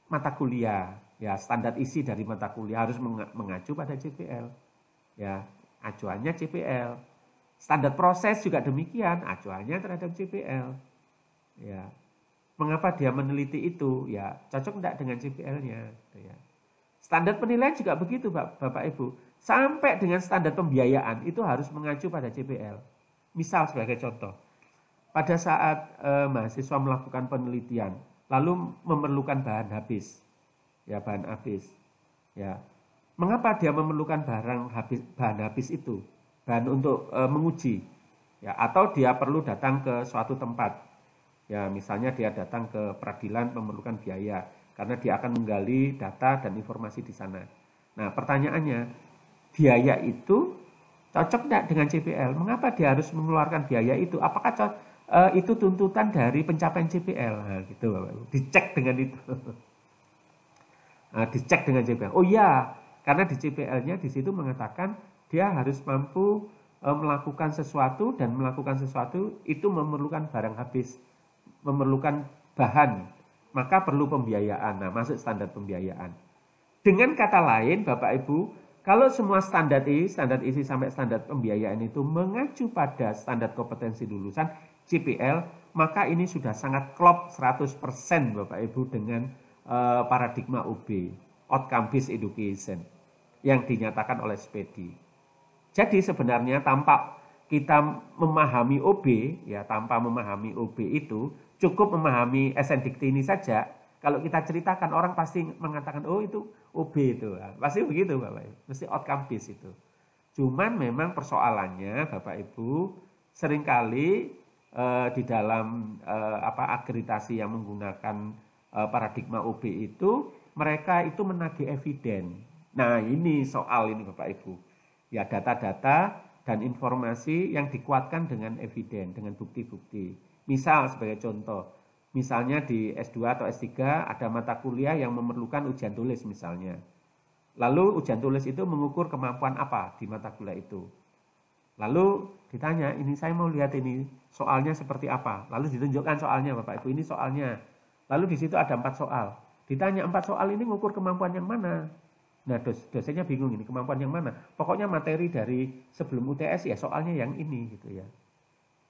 Speaker 1: mata kuliah, ya standar isi dari mata kuliah harus mengacu pada CPL, ya acuannya CPL. Standar proses juga demikian, acuannya terhadap CPL, ya. Mengapa dia meneliti itu? Ya cocok enggak dengan CPL-nya, ya. Standar penilaian juga begitu, Bapak Ibu. Sampai dengan standar pembiayaan itu harus mengacu pada CPL. Misal sebagai contoh, pada saat mahasiswa melakukan penelitian, lalu memerlukan bahan habis, ya bahan habis, ya. Mengapa dia memerlukan bahan habis itu, bahan untuk menguji, ya? Atau dia perlu datang ke suatu tempat, ya misalnya dia datang ke peradilan memerlukan biaya, karena dia akan menggali data dan informasi di sana. Nah pertanyaannya, biaya itu cocok tidak dengan CPL? Mengapa dia harus mengeluarkan biaya itu? Apakah itu tuntutan dari pencapaian CPL? Nah, gitu Bapak Ibu. Dicek dengan itu. Nah, dicek dengan CPL. Oh iya, karena di CPL-nya di situ mengatakan dia harus mampu melakukan sesuatu dan melakukan sesuatu itu memerlukan barang habis, memerlukan bahan, maka perlu pembiayaan. Nah, masuk standar pembiayaan. Dengan kata lain, Bapak Ibu, kalau semua standar isi sampai standar pembiayaan itu mengacu pada standar kompetensi lulusan CPL, maka ini sudah sangat klop 100% Bapak Ibu dengan paradigma OB, Outcome Based Education, yang dinyatakan oleh Spedi. Jadi sebenarnya tanpa kita memahami OB, ya tanpa memahami OB itu, cukup memahami SNDikti ini saja. Kalau kita ceritakan orang pasti mengatakan, oh itu OB itu, pasti begitu Bapak Ibu, mesti outcome based itu. Cuman memang persoalannya Bapak Ibu seringkali di dalam akreditasi yang menggunakan paradigma OB itu, mereka itu menagih eviden. Nah ini soal ini Bapak Ibu, ya data-data dan informasi yang dikuatkan dengan eviden, dengan bukti-bukti. Misal sebagai contoh, misalnya di S2 atau S3 ada mata kuliah yang memerlukan ujian tulis misalnya. Lalu ujian tulis itu mengukur kemampuan apa di mata kuliah itu. Lalu ditanya, ini saya mau lihat ini soalnya seperti apa. Lalu ditunjukkan soalnya Bapak Ibu, ini soalnya. Lalu di situ ada 4 soal. Ditanya 4 soal ini mengukur kemampuan yang mana. Nah dosennya bingung ini kemampuan yang mana. Pokoknya materi dari sebelum UTS ya soalnya yang ini gitu ya.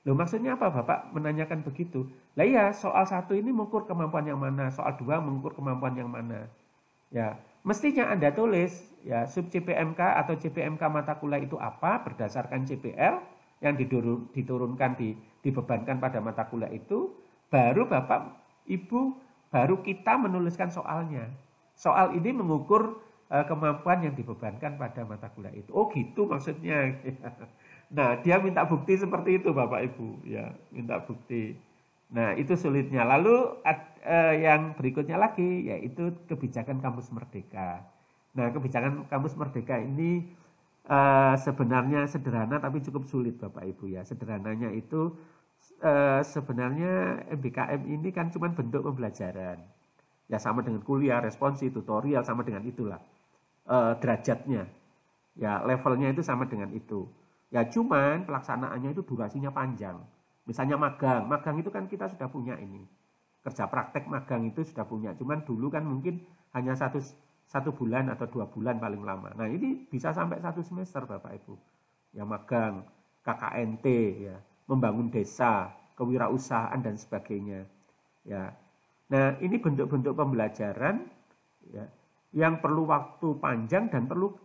Speaker 1: Loh maksudnya apa Bapak menanyakan begitu? Lah iya soal 1 ini mengukur kemampuan yang mana, soal 2 mengukur kemampuan yang mana. Ya, mestinya Anda tulis ya sub CPMK atau CPMK mata kuliah itu apa berdasarkan CPL yang diturunkan dibebankan pada mata kuliah itu, baru Bapak Ibu baru kita menuliskan soalnya. Soal ini mengukur kemampuan yang dibebankan pada mata kuliah itu. Oh gitu maksudnya. Nah, dia minta bukti seperti itu Bapak Ibu, ya, minta bukti. Nah, itu sulitnya. Lalu yang berikutnya lagi yaitu kebijakan kampus merdeka. Nah, kebijakan kampus merdeka ini sebenarnya sederhana tapi cukup sulit Bapak Ibu ya. Sederhananya itu sebenarnya MBKM ini kan cuma bentuk pembelajaran. Ya sama dengan kuliah, responsi, tutorial sama dengan itulah. Derajatnya. Ya, levelnya itu sama dengan itu. Ya cuman pelaksanaannya itu durasinya panjang. Misalnya magang itu kan kita sudah punya ini. Kerja praktek magang itu sudah punya. Cuman dulu kan mungkin hanya satu bulan atau 2 bulan paling lama. Nah ini bisa sampai 1 semester Bapak Ibu. Ya magang, KKNT, ya membangun desa, kewirausahaan dan sebagainya. Ya. Nah, ini bentuk-bentuk pembelajaran ya, yang perlu waktu panjang dan perlu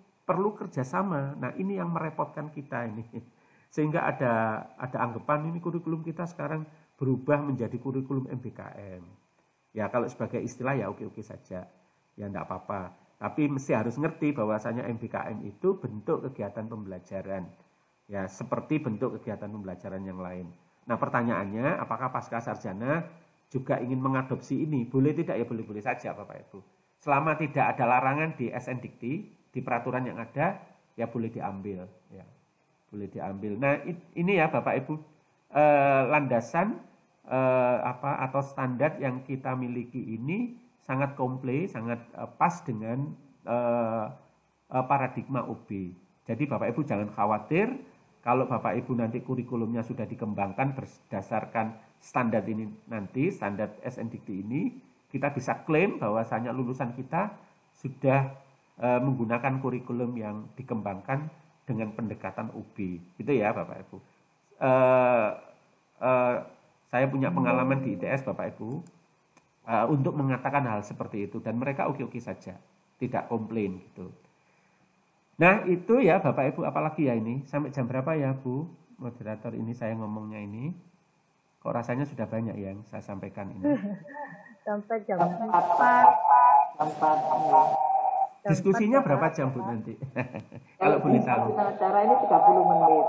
Speaker 1: kerjasama. Nah, ini yang merepotkan kita ini. Sehingga ada anggapan ini kurikulum kita sekarang berubah menjadi kurikulum MBKM. Ya, kalau sebagai istilah ya oke-oke saja. Ya enggak apa-apa. Tapi mesti harus ngerti bahwasanya MBKM itu bentuk kegiatan pembelajaran. Ya, seperti bentuk kegiatan pembelajaran yang lain. Nah, pertanyaannya apakah pasca sarjana juga ingin mengadopsi ini? Boleh tidak? Ya boleh-boleh saja Bapak Ibu. Selama tidak ada larangan di SNDikti, di peraturan yang ada, ya boleh diambil. Ya, boleh diambil. Nah, ini ya Bapak Ibu, landasan atau standar yang kita miliki ini sangat komple, sangat pas dengan paradigma UB. Jadi Bapak Ibu jangan khawatir kalau Bapak Ibu nanti kurikulumnya sudah dikembangkan berdasarkan standar ini nanti, standar SNDikti ini, kita bisa klaim bahwasanya lulusan kita sudah menggunakan kurikulum yang dikembangkan dengan pendekatan UB. Gitu ya Bapak Ibu. Saya punya pengalaman di ITS Bapak Ibu untuk mengatakan hal seperti itu dan mereka oke-oke saja, tidak komplain gitu. Nah itu ya Bapak Ibu, apalagi ya ini sampai jam berapa ya Bu moderator ini saya ngomongnya ini? Kok rasanya sudah banyak yang saya sampaikan ini?
Speaker 2: Sampai jam 4.
Speaker 1: Diskusinya berapa jam Bu nanti? Kalau boleh tahu.
Speaker 4: Acara ini 30 menit.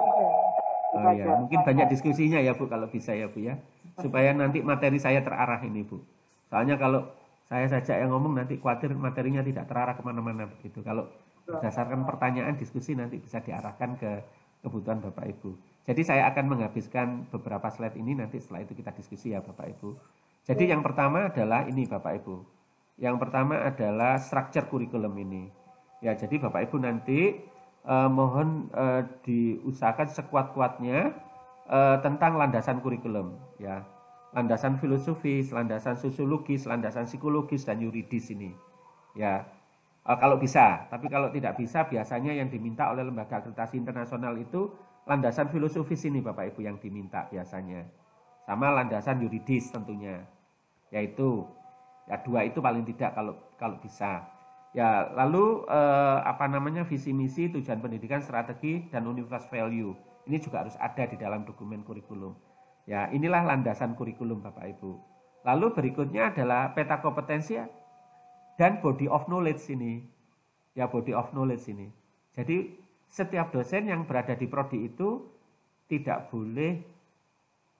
Speaker 1: Oh ya, mungkin banyak diskusinya ya Bu kalau bisa ya Bu ya. Supaya nanti materi saya terarah ini Bu. Soalnya kalau saya saja yang ngomong nanti khawatir materinya tidak terarah kemana-mana begitu. Kalau berdasarkan pertanyaan diskusi nanti bisa diarahkan ke kebutuhan Bapak Ibu. Jadi saya akan menghabiskan beberapa slide ini nanti setelah itu kita diskusi ya Bapak Ibu. Jadi yang pertama adalah ini Bapak Ibu. Yang pertama adalah structure kurikulum ini. Ya, jadi Bapak Ibu nanti mohon diusahakan sekuat-kuatnya tentang landasan kurikulum ya. Landasan filosofis, landasan sosiologis, landasan psikologis dan yuridis ini. Ya. Kalau bisa, tapi kalau tidak bisa biasanya yang diminta oleh lembaga akreditasi internasional itu landasan filosofis ini Bapak Ibu yang diminta biasanya. Sama landasan yuridis tentunya. Yaitu ya dua itu paling tidak kalau bisa. Ya, lalu visi misi, tujuan pendidikan, strategi dan universitas value. Ini juga harus ada di dalam dokumen kurikulum. Ya, inilah landasan kurikulum Bapak Ibu. Lalu berikutnya adalah peta kompetensi dan body of knowledge ini. Ya, body of knowledge ini. Jadi setiap dosen yang berada di prodi itu tidak boleh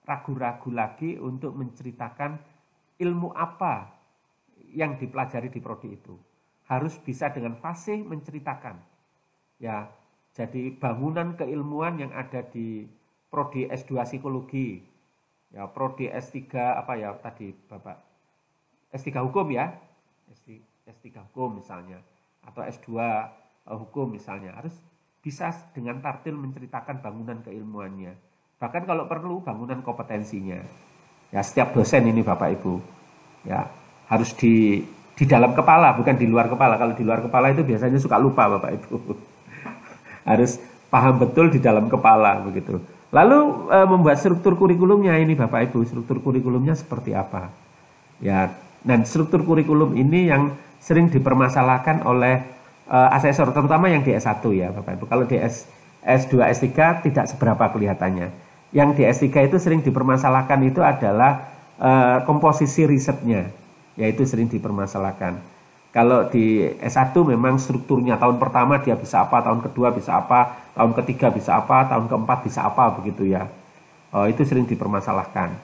Speaker 1: ragu-ragu lagi untuk menceritakan ilmu apa yang dipelajari di prodi itu. Harus bisa dengan fasih menceritakan. Ya, jadi bangunan keilmuan yang ada di prodi S2 psikologi. Ya, prodi S3 apa ya tadi Bapak? S3 hukum ya. S3 hukum misalnya atau S2 hukum misalnya harus bisa dengan tartil menceritakan bangunan keilmuannya. Bahkan kalau perlu bangunan kompetensinya. Ya, setiap dosen ini Bapak Ibu. Ya, harus di dalam kepala, bukan di luar kepala. Kalau di luar kepala itu biasanya suka lupa Bapak Ibu. Harus paham betul di dalam kepala begitu. Lalu membuat struktur kurikulumnya ini Bapak Ibu, struktur kurikulumnya seperti apa? Ya, dan struktur kurikulum ini yang sering dipermasalahkan oleh asesor, terutama yang di S1 ya Bapak Ibu. Kalau di S2, S3 tidak seberapa kelihatannya. Yang di S3 itu sering dipermasalahkan itu adalah komposisi risetnya, yaitu sering dipermasalahkan. Kalau di S1 memang strukturnya tahun pertama dia bisa apa, tahun kedua bisa apa, tahun ketiga bisa apa, tahun keempat bisa apa begitu ya. Itu sering dipermasalahkan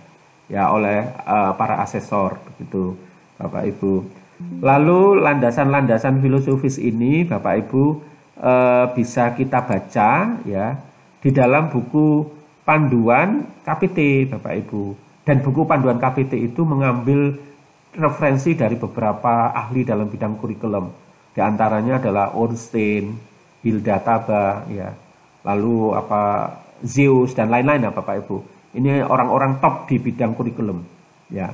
Speaker 1: ya oleh para asesor begitu Bapak Ibu. Lalu landasan-landasan filosofis ini Bapak Ibu bisa kita baca ya di dalam buku panduan KPT Bapak Ibu. Dan buku panduan KPT itu mengambil referensi dari beberapa ahli dalam bidang kurikulum. Di antaranya adalah Ornstein, Hilda Taba, ya, lalu Zeus dan lain-lain ya Bapak Ibu. Ini orang-orang top di bidang kurikulum, ya,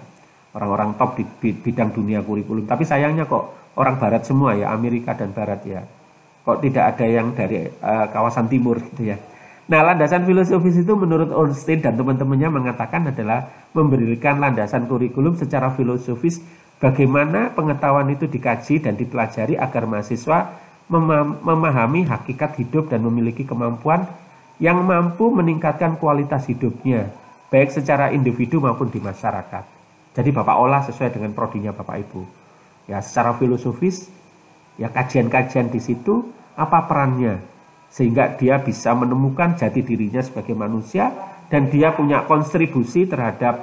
Speaker 1: orang-orang top di bidang dunia kurikulum. Tapi sayangnya kok orang Barat semua ya, Amerika dan Barat ya. Kok tidak ada yang dari kawasan Timur gitu ya. Nah, landasan filosofis itu menurut Ornstein dan teman-temannya mengatakan adalah memberikan landasan kurikulum secara filosofis bagaimana pengetahuan itu dikaji dan dipelajari agar mahasiswa memahami hakikat hidup dan memiliki kemampuan yang mampu meningkatkan kualitas hidupnya, baik secara individu maupun di masyarakat. Jadi Bapak olah sesuai dengan prodinya Bapak Ibu. Ya, secara filosofis, ya kajian-kajian di situ apa perannya, sehingga dia bisa menemukan jati dirinya sebagai manusia dan dia punya kontribusi terhadap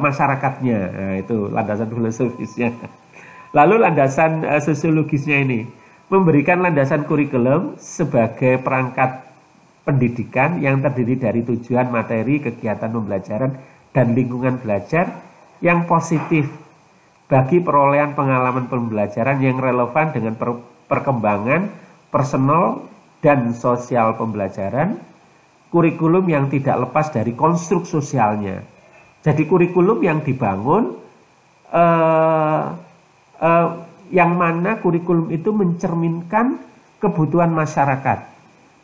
Speaker 1: masyarakatnya. Nah, itu landasan filosofisnya. Lalu landasan sosiologisnya ini memberikan landasan kurikulum sebagai perangkat pendidikan yang terdiri dari tujuan materi, kegiatan pembelajaran dan lingkungan belajar yang positif bagi perolehan pengalaman pembelajaran yang relevan dengan perkembangan personal dan sosial pembelajaran, kurikulum yang tidak lepas dari konstruk sosialnya. Jadi kurikulum yang dibangun, yang mana kurikulum itu mencerminkan kebutuhan masyarakat,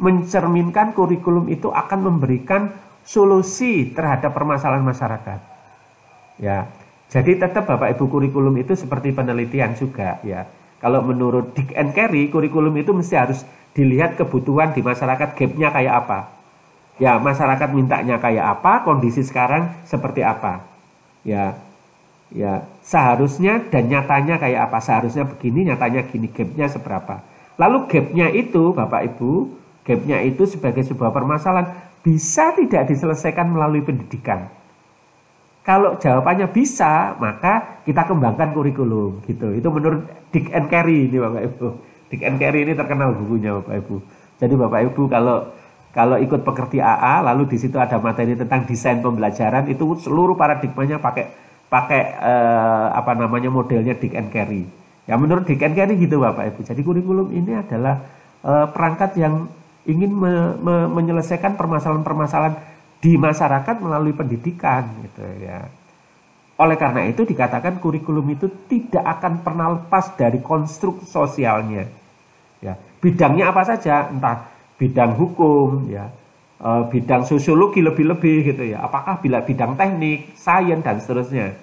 Speaker 1: mencerminkan kurikulum itu akan memberikan solusi terhadap permasalahan masyarakat. Ya, jadi tetap Bapak Ibu kurikulum itu seperti penelitian juga, ya. Kalau menurut Dick and Carey, kurikulum itu mesti harus dilihat kebutuhan di masyarakat, gapnya kayak apa. Ya, masyarakat mintanya kayak apa, kondisi sekarang seperti apa. Ya, seharusnya dan nyatanya kayak apa. Seharusnya begini, nyatanya gini, gapnya seberapa. Lalu gapnya itu, Bapak Ibu, gapnya itu sebagai sebuah permasalahan bisa tidak diselesaikan melalui pendidikan. Kalau jawabannya bisa, maka kita kembangkan kurikulum gitu. Itu menurut Dick and Carey ini Bapak Ibu. Dick and Carey ini terkenal bukunya Bapak Ibu. Jadi Bapak Ibu kalau ikut pekerti AA, lalu di situ ada materi tentang desain pembelajaran, itu seluruh paradigmanya pakai modelnya Dick and Carey. Ya menurut Dick and Carey gitu Bapak Ibu. Jadi kurikulum ini adalah perangkat yang ingin menyelesaikan permasalahan-permasalahan di masyarakat melalui pendidikan gitu ya. Oleh karena itu dikatakan kurikulum itu tidak akan pernah lepas dari konstruk sosialnya. Ya, bidangnya apa saja, entah bidang hukum ya, bidang sosiologi lebih-lebih gitu ya. Apakah bidang teknik, sains dan seterusnya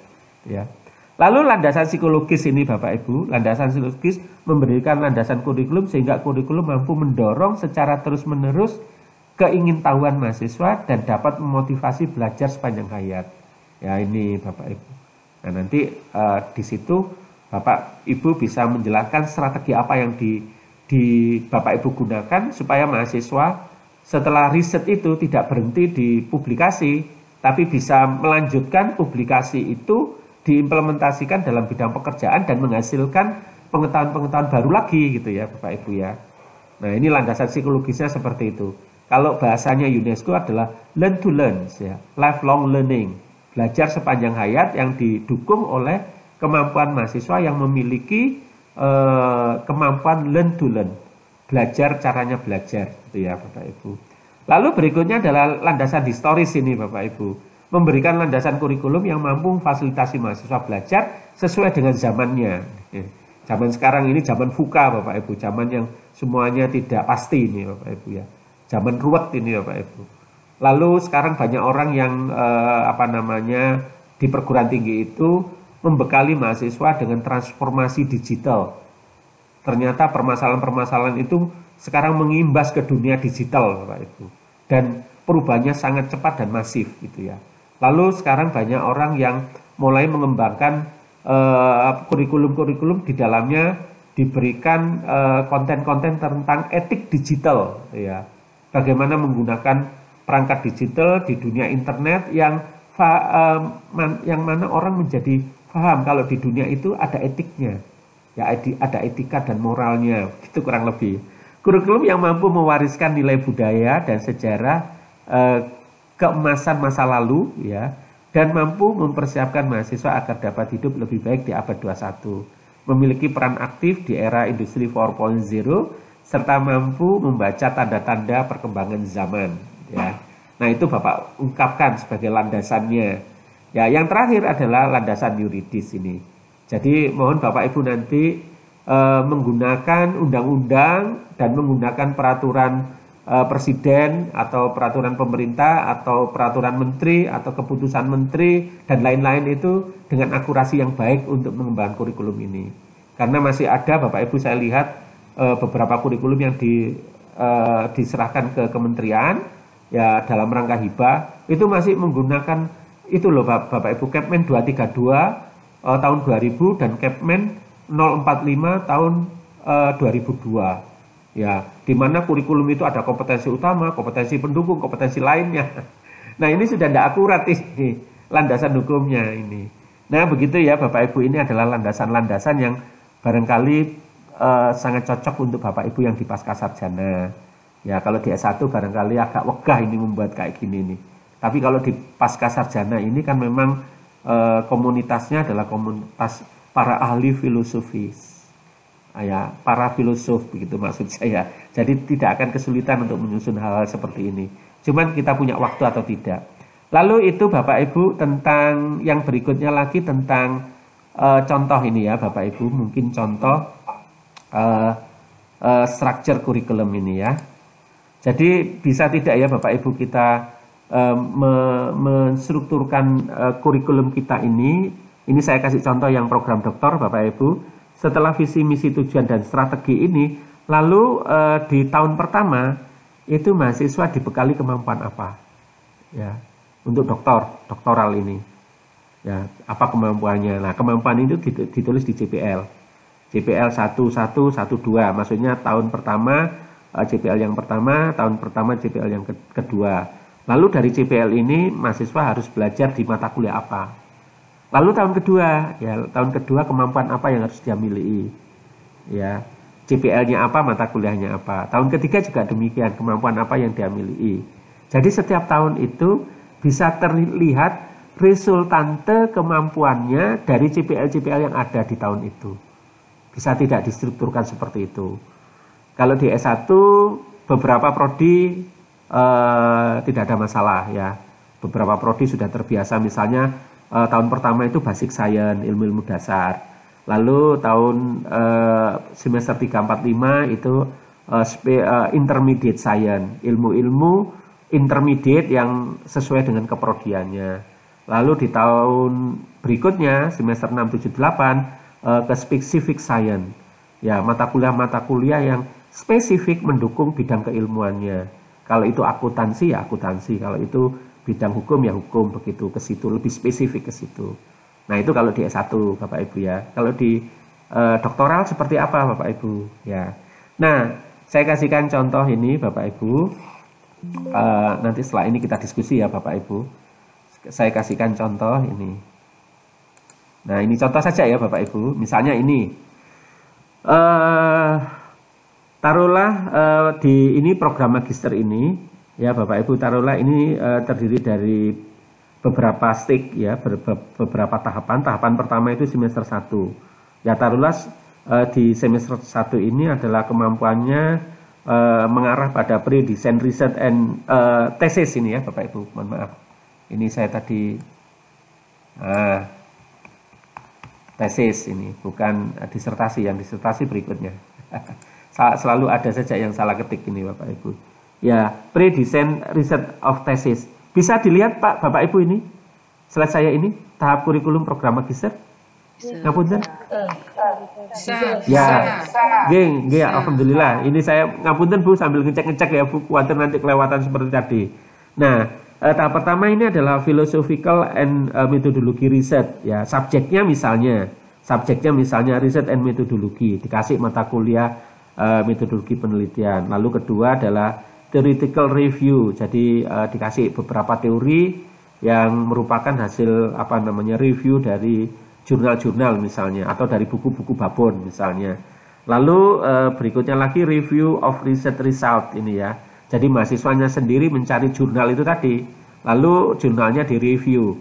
Speaker 1: ya. Lalu landasan psikologis ini Bapak Ibu, landasan psikologis memberikan landasan kurikulum sehingga kurikulum mampu mendorong secara terus-menerus keingintahuan mahasiswa dan dapat memotivasi belajar sepanjang hayat. Ya ini Bapak Ibu. Nah nanti di situ Bapak Ibu bisa menjelaskan strategi apa yang di Bapak Ibu gunakan supaya mahasiswa setelah riset itu tidak berhenti di publikasi, tapi bisa melanjutkan publikasi itu diimplementasikan dalam bidang pekerjaan dan menghasilkan pengetahuan-pengetahuan baru lagi gitu ya Bapak Ibu ya. Nah ini landasan psikologisnya seperti itu. Kalau bahasanya UNESCO adalah learn to learn, ya, lifelong learning, belajar sepanjang hayat yang didukung oleh kemampuan mahasiswa yang memiliki kemampuan learn to learn, belajar caranya belajar, gitu ya Bapak Ibu. Lalu berikutnya adalah landasan historis ini Bapak Ibu, memberikan landasan kurikulum yang mampu memfasilitasi mahasiswa belajar sesuai dengan zamannya. Zaman sekarang ini zaman VUCA Bapak Ibu, zaman yang semuanya tidak pasti ini Bapak Ibu ya. Zaman ruwet ini Bapak Ibu. Lalu sekarang banyak orang yang di perguruan tinggi itu membekali mahasiswa dengan transformasi digital. Ternyata permasalahan-permasalahan itu sekarang mengimbas ke dunia digital Bapak Ibu. Dan perubahannya sangat cepat dan masif gitu ya. Lalu sekarang banyak orang yang mulai mengembangkan kurikulum-kurikulum di dalamnya diberikan konten-konten tentang etik digital ya. Bagaimana menggunakan perangkat digital di dunia internet yang mana orang menjadi paham kalau di dunia itu ada etiknya, ya ada etika dan moralnya, itu kurang lebih. Kurikulum yang mampu mewariskan nilai budaya dan sejarah keemasan masa lalu, ya, dan mampu mempersiapkan mahasiswa agar dapat hidup lebih baik di abad 21, memiliki peran aktif di era industri 4.0. serta mampu membaca tanda-tanda perkembangan zaman ya. Nah itu Bapak ungkapkan sebagai landasannya. Ya, yang terakhir adalah landasan yuridis ini. Jadi mohon Bapak Ibu nanti menggunakan undang-undang dan menggunakan peraturan presiden atau peraturan pemerintah atau peraturan menteri atau keputusan menteri dan lain-lain itu dengan akurasi yang baik untuk mengembangkan kurikulum ini. Karena masih ada Bapak Ibu saya lihat beberapa kurikulum yang diserahkan ke kementerian ya dalam rangka hibah itu masih menggunakan itu loh Bapak Ibu Kepmen 232 tahun 2000 dan Kepmen 045 tahun 2002. Ya, di mana kurikulum itu ada kompetensi utama, kompetensi pendukung, kompetensi lainnya. Nah, ini sudah tidak akurat ini landasan hukumnya ini. Nah, begitu ya Bapak Ibu, ini adalah landasan-landasan yang barangkali sangat cocok untuk Bapak Ibu yang di Pascasarjana. Ya, kalau di S1 barangkali agak wegah ini membuat kayak gini nih. Tapi kalau di Pascasarjana ini kan memang komunitasnya adalah komunitas para ahli filosofis. Ya, para filosof begitu maksud saya. Jadi tidak akan kesulitan untuk menyusun hal-hal seperti ini. Cuman kita punya waktu atau tidak. Lalu itu Bapak Ibu tentang yang berikutnya lagi tentang contoh ini ya Bapak Ibu. Mungkin contoh structure kurikulum ini ya. Jadi bisa tidak ya Bapak Ibu kita menstrukturkan kurikulum kita ini. Ini saya kasih contoh yang program doktor Bapak Ibu. Setelah visi, misi, tujuan, dan strategi ini, lalu di tahun pertama, itu mahasiswa dibekali kemampuan apa? Ya, untuk doktoral ini. Ya, apa kemampuannya? Nah, kemampuan itu ditulis di JPL. JPL 1112, maksudnya tahun pertama, JPL yang pertama, tahun pertama JPL yang kedua. Lalu dari JPL ini, mahasiswa harus belajar di mata kuliah apa? Lalu tahun kedua kemampuan apa yang harus dia miliki? Ya, JPL-nya apa, mata kuliahnya apa. Tahun ketiga juga demikian, kemampuan apa yang dia miliki. Jadi setiap tahun itu bisa terlihat resultante kemampuannya dari JPL-JPL yang ada di tahun itu. Bisa tidak distrukturkan seperti itu. Kalau di S1 beberapa prodi tidak ada masalah ya. Beberapa prodi sudah terbiasa, misalnya tahun pertama itu basic science, ilmu-ilmu dasar. Lalu tahun semester 3-4-5 itu intermediate science, ilmu-ilmu intermediate yang sesuai dengan keprodiannya. Lalu di tahun berikutnya semester 6-7-8 ke specific science. Ya, mata kuliah yang spesifik mendukung bidang keilmuannya. Kalau itu akuntansi ya akuntansi, kalau itu bidang hukum ya hukum, begitu ke situ, lebih spesifik ke situ. Nah, itu kalau di S1 Bapak Ibu ya. Kalau di doktoral seperti apa Bapak Ibu ya. Nah, saya kasihkan contoh ini Bapak Ibu. Nanti setelah ini kita diskusi ya Bapak Ibu. Saya kasihkan contoh ini. Nah, ini contoh saja ya Bapak Ibu. Misalnya ini. Taruhlah di ini program magister ini. Ya Bapak Ibu, taruhlah ini terdiri dari beberapa stage ya, beberapa tahapan. Tahapan pertama itu semester 1. Ya taruhlah di semester 1 ini adalah kemampuannya mengarah pada pre-design research and thesis ini ya Bapak Ibu. Mohon maaf. Ini saya tadi tesis ini, bukan disertasi, yang disertasi berikutnya. Selalu ada saja yang salah ketik ini Bapak Ibu. Ya, pre-design research of thesis. Bisa dilihat Pak, Bapak Ibu ini, slide saya ini, tahap kurikulum program magister. Ngapunten? Ya, geng, alhamdulillah. Ini saya ngapunten Bu sambil ngecek-ngecek ya Bu, khawatir nanti kelewatan seperti tadi. Nah, tahap pertama ini adalah philosophical and methodology research. Ya, subjeknya misalnya research and methodology, dikasih mata kuliah metodologi penelitian. Lalu kedua adalah theoretical review, jadi dikasih beberapa teori yang merupakan hasil review dari jurnal-jurnal misalnya atau dari buku-buku babon misalnya. Lalu berikutnya lagi review of research result ini ya. Jadi mahasiswanya sendiri mencari jurnal itu tadi, lalu jurnalnya direview.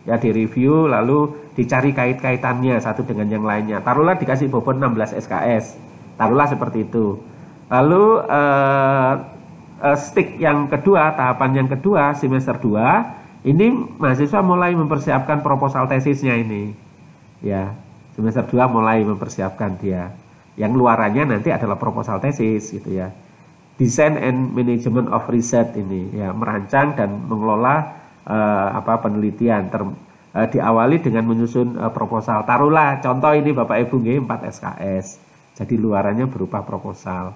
Speaker 1: Ya direview lalu dicari kait-kaitannya satu dengan yang lainnya. Taruhlah dikasih bobot 16 SKS. Taruhlah seperti itu. Lalu stick yang kedua, tahapan yang kedua, semester 2, ini mahasiswa mulai mempersiapkan proposal tesisnya ini. Ya, semester 2 mulai mempersiapkan dia. Yang luarannya nanti adalah proposal tesis gitu ya. Design and Management of Research ini, ya, merancang dan mengelola penelitian. Diawali dengan menyusun proposal. Taruhlah contoh ini Bapak Ibu nggih 4 SKS. Jadi luarannya berupa proposal.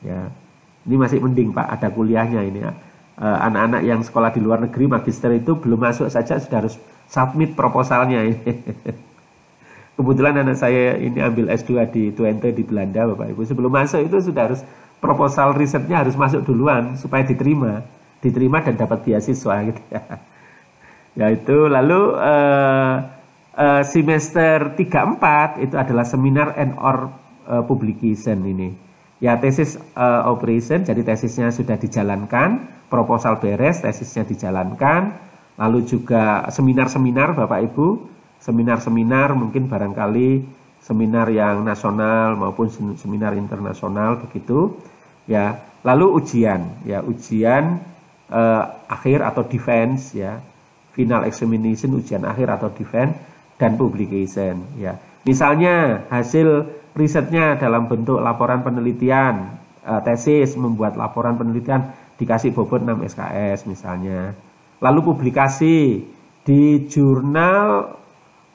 Speaker 1: Ya. Ini masih mending Pak, ada kuliahnya ini. Anak-anak yang sekolah di luar negeri magister itu belum masuk saja sudah harus submit proposalnya ini. Kebetulan anak saya ini ambil S2 di Twente di Belanda Bapak Ibu. Sebelum masuk itu sudah harus proposal risetnya harus masuk duluan supaya diterima dan dapat beasiswa gitu ya. Yaitu lalu semester 3-4 itu adalah seminar and or publication ini. Ya tesis operation, jadi tesisnya sudah dijalankan, proposal beres, tesisnya dijalankan, lalu juga seminar-seminar Bapak Ibu, seminar-seminar mungkin barangkali seminar yang nasional maupun seminar internasional begitu. Ya, lalu ujian, ya ujian akhir atau defense ya. Final examination, ujian akhir atau defense, dan publication. Ya. Misalnya hasil risetnya dalam bentuk laporan penelitian, tesis, membuat laporan penelitian, dikasih bobot 6 SKS misalnya. Lalu publikasi di jurnal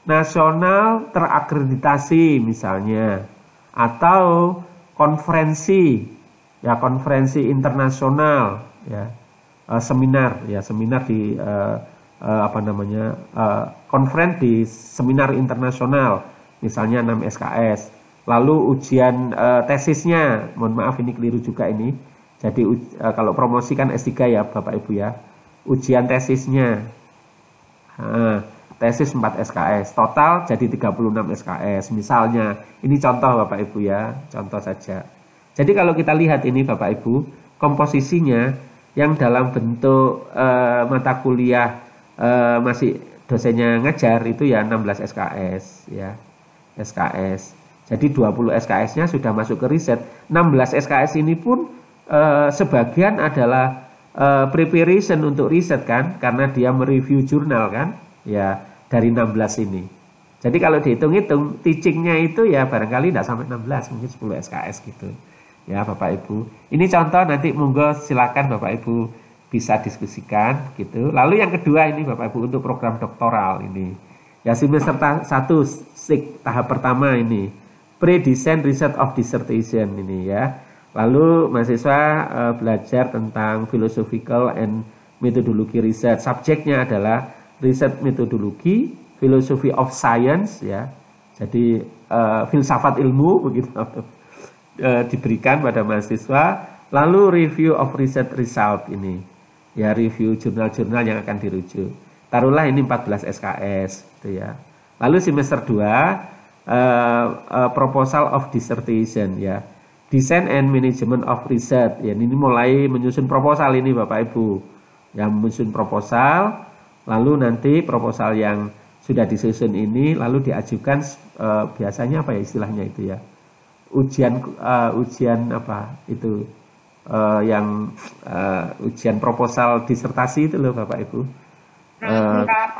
Speaker 1: nasional terakreditasi misalnya. Atau konferensi, ya konferensi internasional, ya seminar di konferensi di seminar internasional misalnya 6 SKS. Lalu ujian tesisnya, mohon maaf ini keliru juga ini. Jadi kalau promosi kan S3 ya Bapak Ibu ya. Ujian tesisnya tesis 4 SKS, total jadi 36 SKS misalnya. Ini contoh Bapak Ibu ya, contoh saja. Jadi kalau kita lihat ini Bapak Ibu, komposisinya yang dalam bentuk mata kuliah masih dosennya ngajar itu ya 16 SKS ya. SKS. Jadi 20 SKS-nya sudah masuk ke riset. 16 SKS ini pun sebagian adalah preparation untuk riset kan, karena dia mereview jurnal kan. Ya, dari 16 ini. Jadi kalau dihitung-hitung teachingnya itu ya barangkali tidak sampai 16, mungkin 10 SKS gitu. Ya Bapak Ibu. Ini contoh, nanti monggo silakan Bapak Ibu bisa diskusikan gitu. Lalu yang kedua ini Bapak Ibu untuk program doktoral ini. Ya semester 1 tahap pertama ini pre-design research of dissertation ini ya. Lalu mahasiswa belajar tentang philosophical and methodology research. Subjeknya adalah research metodologi, philosophy of science ya. Jadi filsafat ilmu begitu diberikan pada mahasiswa. Lalu review of research result ini. Ya review jurnal-jurnal yang akan dirujuk. Taruhlah ini 14 SKS gitu ya. Lalu semester 2 proposal of dissertation ya. Design and management of research. Ya, ini mulai menyusun proposal ini Bapak Ibu. Yang menyusun proposal, lalu nanti proposal yang sudah disusun ini lalu diajukan biasanya apa ya istilahnya itu ya. Ujian apa itu ujian proposal disertasi itu loh Bapak Ibu.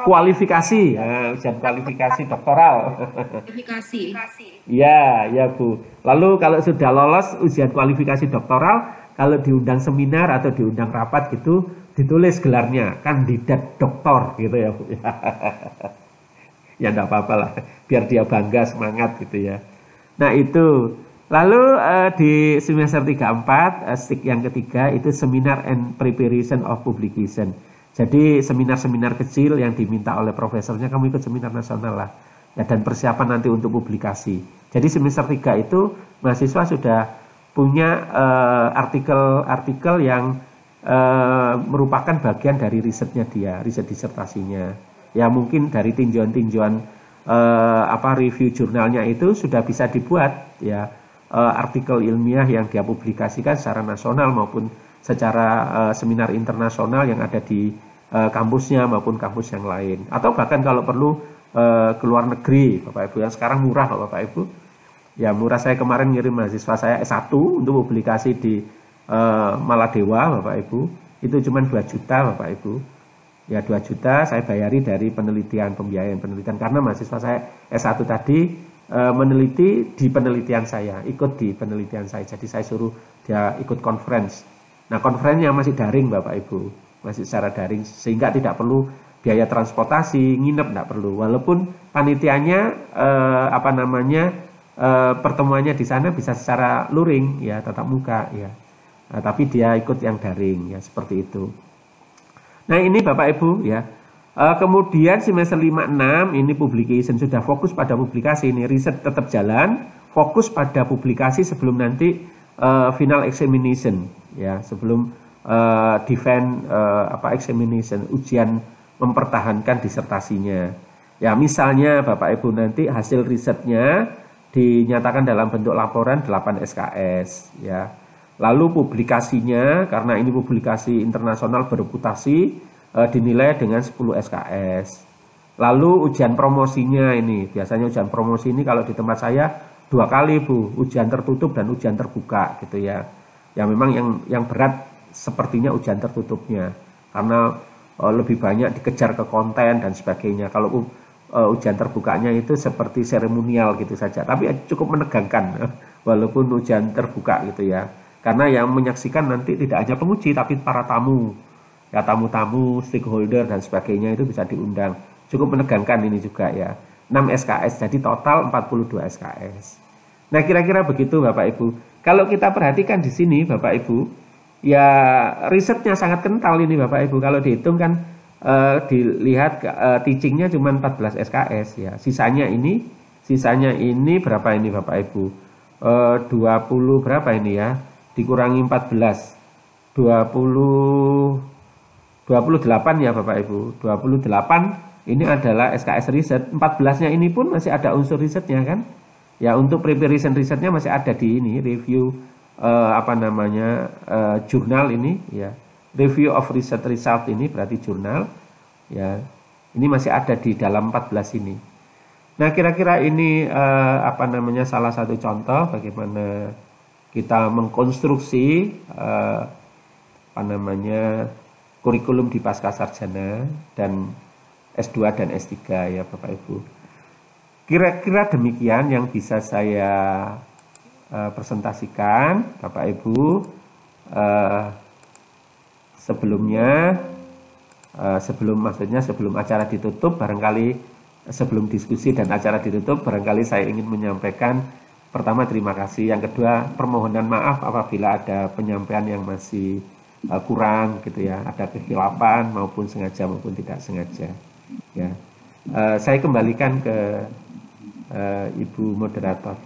Speaker 1: Kualifikasi, ujian kualifikasi doktoral.
Speaker 5: Kualifikasi.
Speaker 1: Ya Bu. Lalu kalau sudah lolos ujian kualifikasi doktoral, kalau diundang seminar atau diundang rapat gitu, ditulis gelarnya kandidat doktor gitu ya Bu. Ya enggak apa-apa lah, biar dia bangga, semangat gitu ya. Nah itu. Lalu di semester 3-4, stick yang ketiga itu seminar and preparation of publication. Jadi seminar-seminar kecil yang diminta oleh profesornya, kamu ikut seminar nasional lah. Ya, dan persiapan nanti untuk publikasi. Jadi semester 3 itu mahasiswa sudah punya artikel-artikel yang merupakan bagian dari risetnya dia, riset disertasinya. Ya mungkin dari tinjauan-tinjauan review jurnalnya itu sudah bisa dibuat ya. Artikel ilmiah yang dia publikasikan secara nasional maupun secara seminar internasional yang ada di kampusnya maupun kampus yang lain. Atau bahkan kalau perlu ke luar negeri, Bapak Ibu, yang sekarang murah Bapak Ibu. Ya murah, saya kemarin ngirim mahasiswa saya S1 untuk publikasi di Maladewa Bapak Ibu. Itu cuma 2 juta Bapak Ibu. Ya 2 juta saya bayari dari pembiayaan penelitian. Karena mahasiswa saya S1 tadi meneliti di penelitian saya, ikut di penelitian saya. Jadi saya suruh dia ikut conference. Nah, conference-nya masih daring Bapak Ibu, masih secara daring sehingga tidak perlu biaya transportasi, nginep tidak perlu. Walaupun panitianya pertemuannya di sana bisa secara luring ya, tatap muka ya. Nah, tapi dia ikut yang daring ya, seperti itu. Nah, ini Bapak Ibu ya. Kemudian semester 5-6 ini publication, sudah fokus pada publikasi, ini riset tetap jalan, fokus pada publikasi sebelum nanti final examination ya, sebelum defend examination, ujian mempertahankan disertasinya. Ya, misalnya Bapak Ibu nanti hasil risetnya dinyatakan dalam bentuk laporan 8 SKS ya. Lalu publikasinya, karena ini publikasi internasional bereputasi, dinilai dengan 10 SKS. Lalu ujian promosinya ini, biasanya ujian promosi ini kalau di tempat saya 2 kali Bu, ujian tertutup dan ujian terbuka gitu ya. Ya memang yang berat sepertinya ujian tertutupnya, karena lebih banyak dikejar ke konten dan sebagainya. Kalau ujian terbukanya itu seperti seremonial gitu saja, tapi cukup menegangkan walaupun ujian terbuka gitu ya. Karena yang menyaksikan nanti tidak hanya penguji tapi para tamu. Ya, tamu-tamu, stakeholder dan sebagainya itu bisa diundang. Cukup menegangkan ini juga ya. 6 SKS, jadi total 42 SKS. Nah, kira-kira begitu Bapak Ibu. Kalau kita perhatikan di sini Bapak Ibu, ya risetnya sangat kental ini Bapak Ibu. Kalau dihitung kan dilihat teachingnya cuma 14 SKS ya. Sisanya ini berapa ini Bapak Ibu? 20 berapa ini ya? Dikurangi 14. 28 ya Bapak Ibu, 28 ini adalah SKS riset, 14-nya ini pun masih ada unsur risetnya kan. Ya, untuk preparation risetnya masih ada di ini, review jurnal ini ya. Review of research result ini berarti jurnal ya. Ini masih ada di dalam 14 ini. Nah, kira-kira ini salah satu contoh bagaimana kita mengkonstruksi kurikulum di Pascasarjana dan S2 dan S3 ya Bapak Ibu. Kira-kira demikian yang bisa saya presentasikan Bapak Ibu. Sebelum acara ditutup, barangkali sebelum diskusi dan acara ditutup, barangkali saya ingin menyampaikan pertama terima kasih, yang kedua permohonan maaf apabila ada penyampaian yang masih kurang gitu ya, ada kekhilafan maupun sengaja maupun tidak sengaja ya. Saya kembalikan ke Ibu moderator.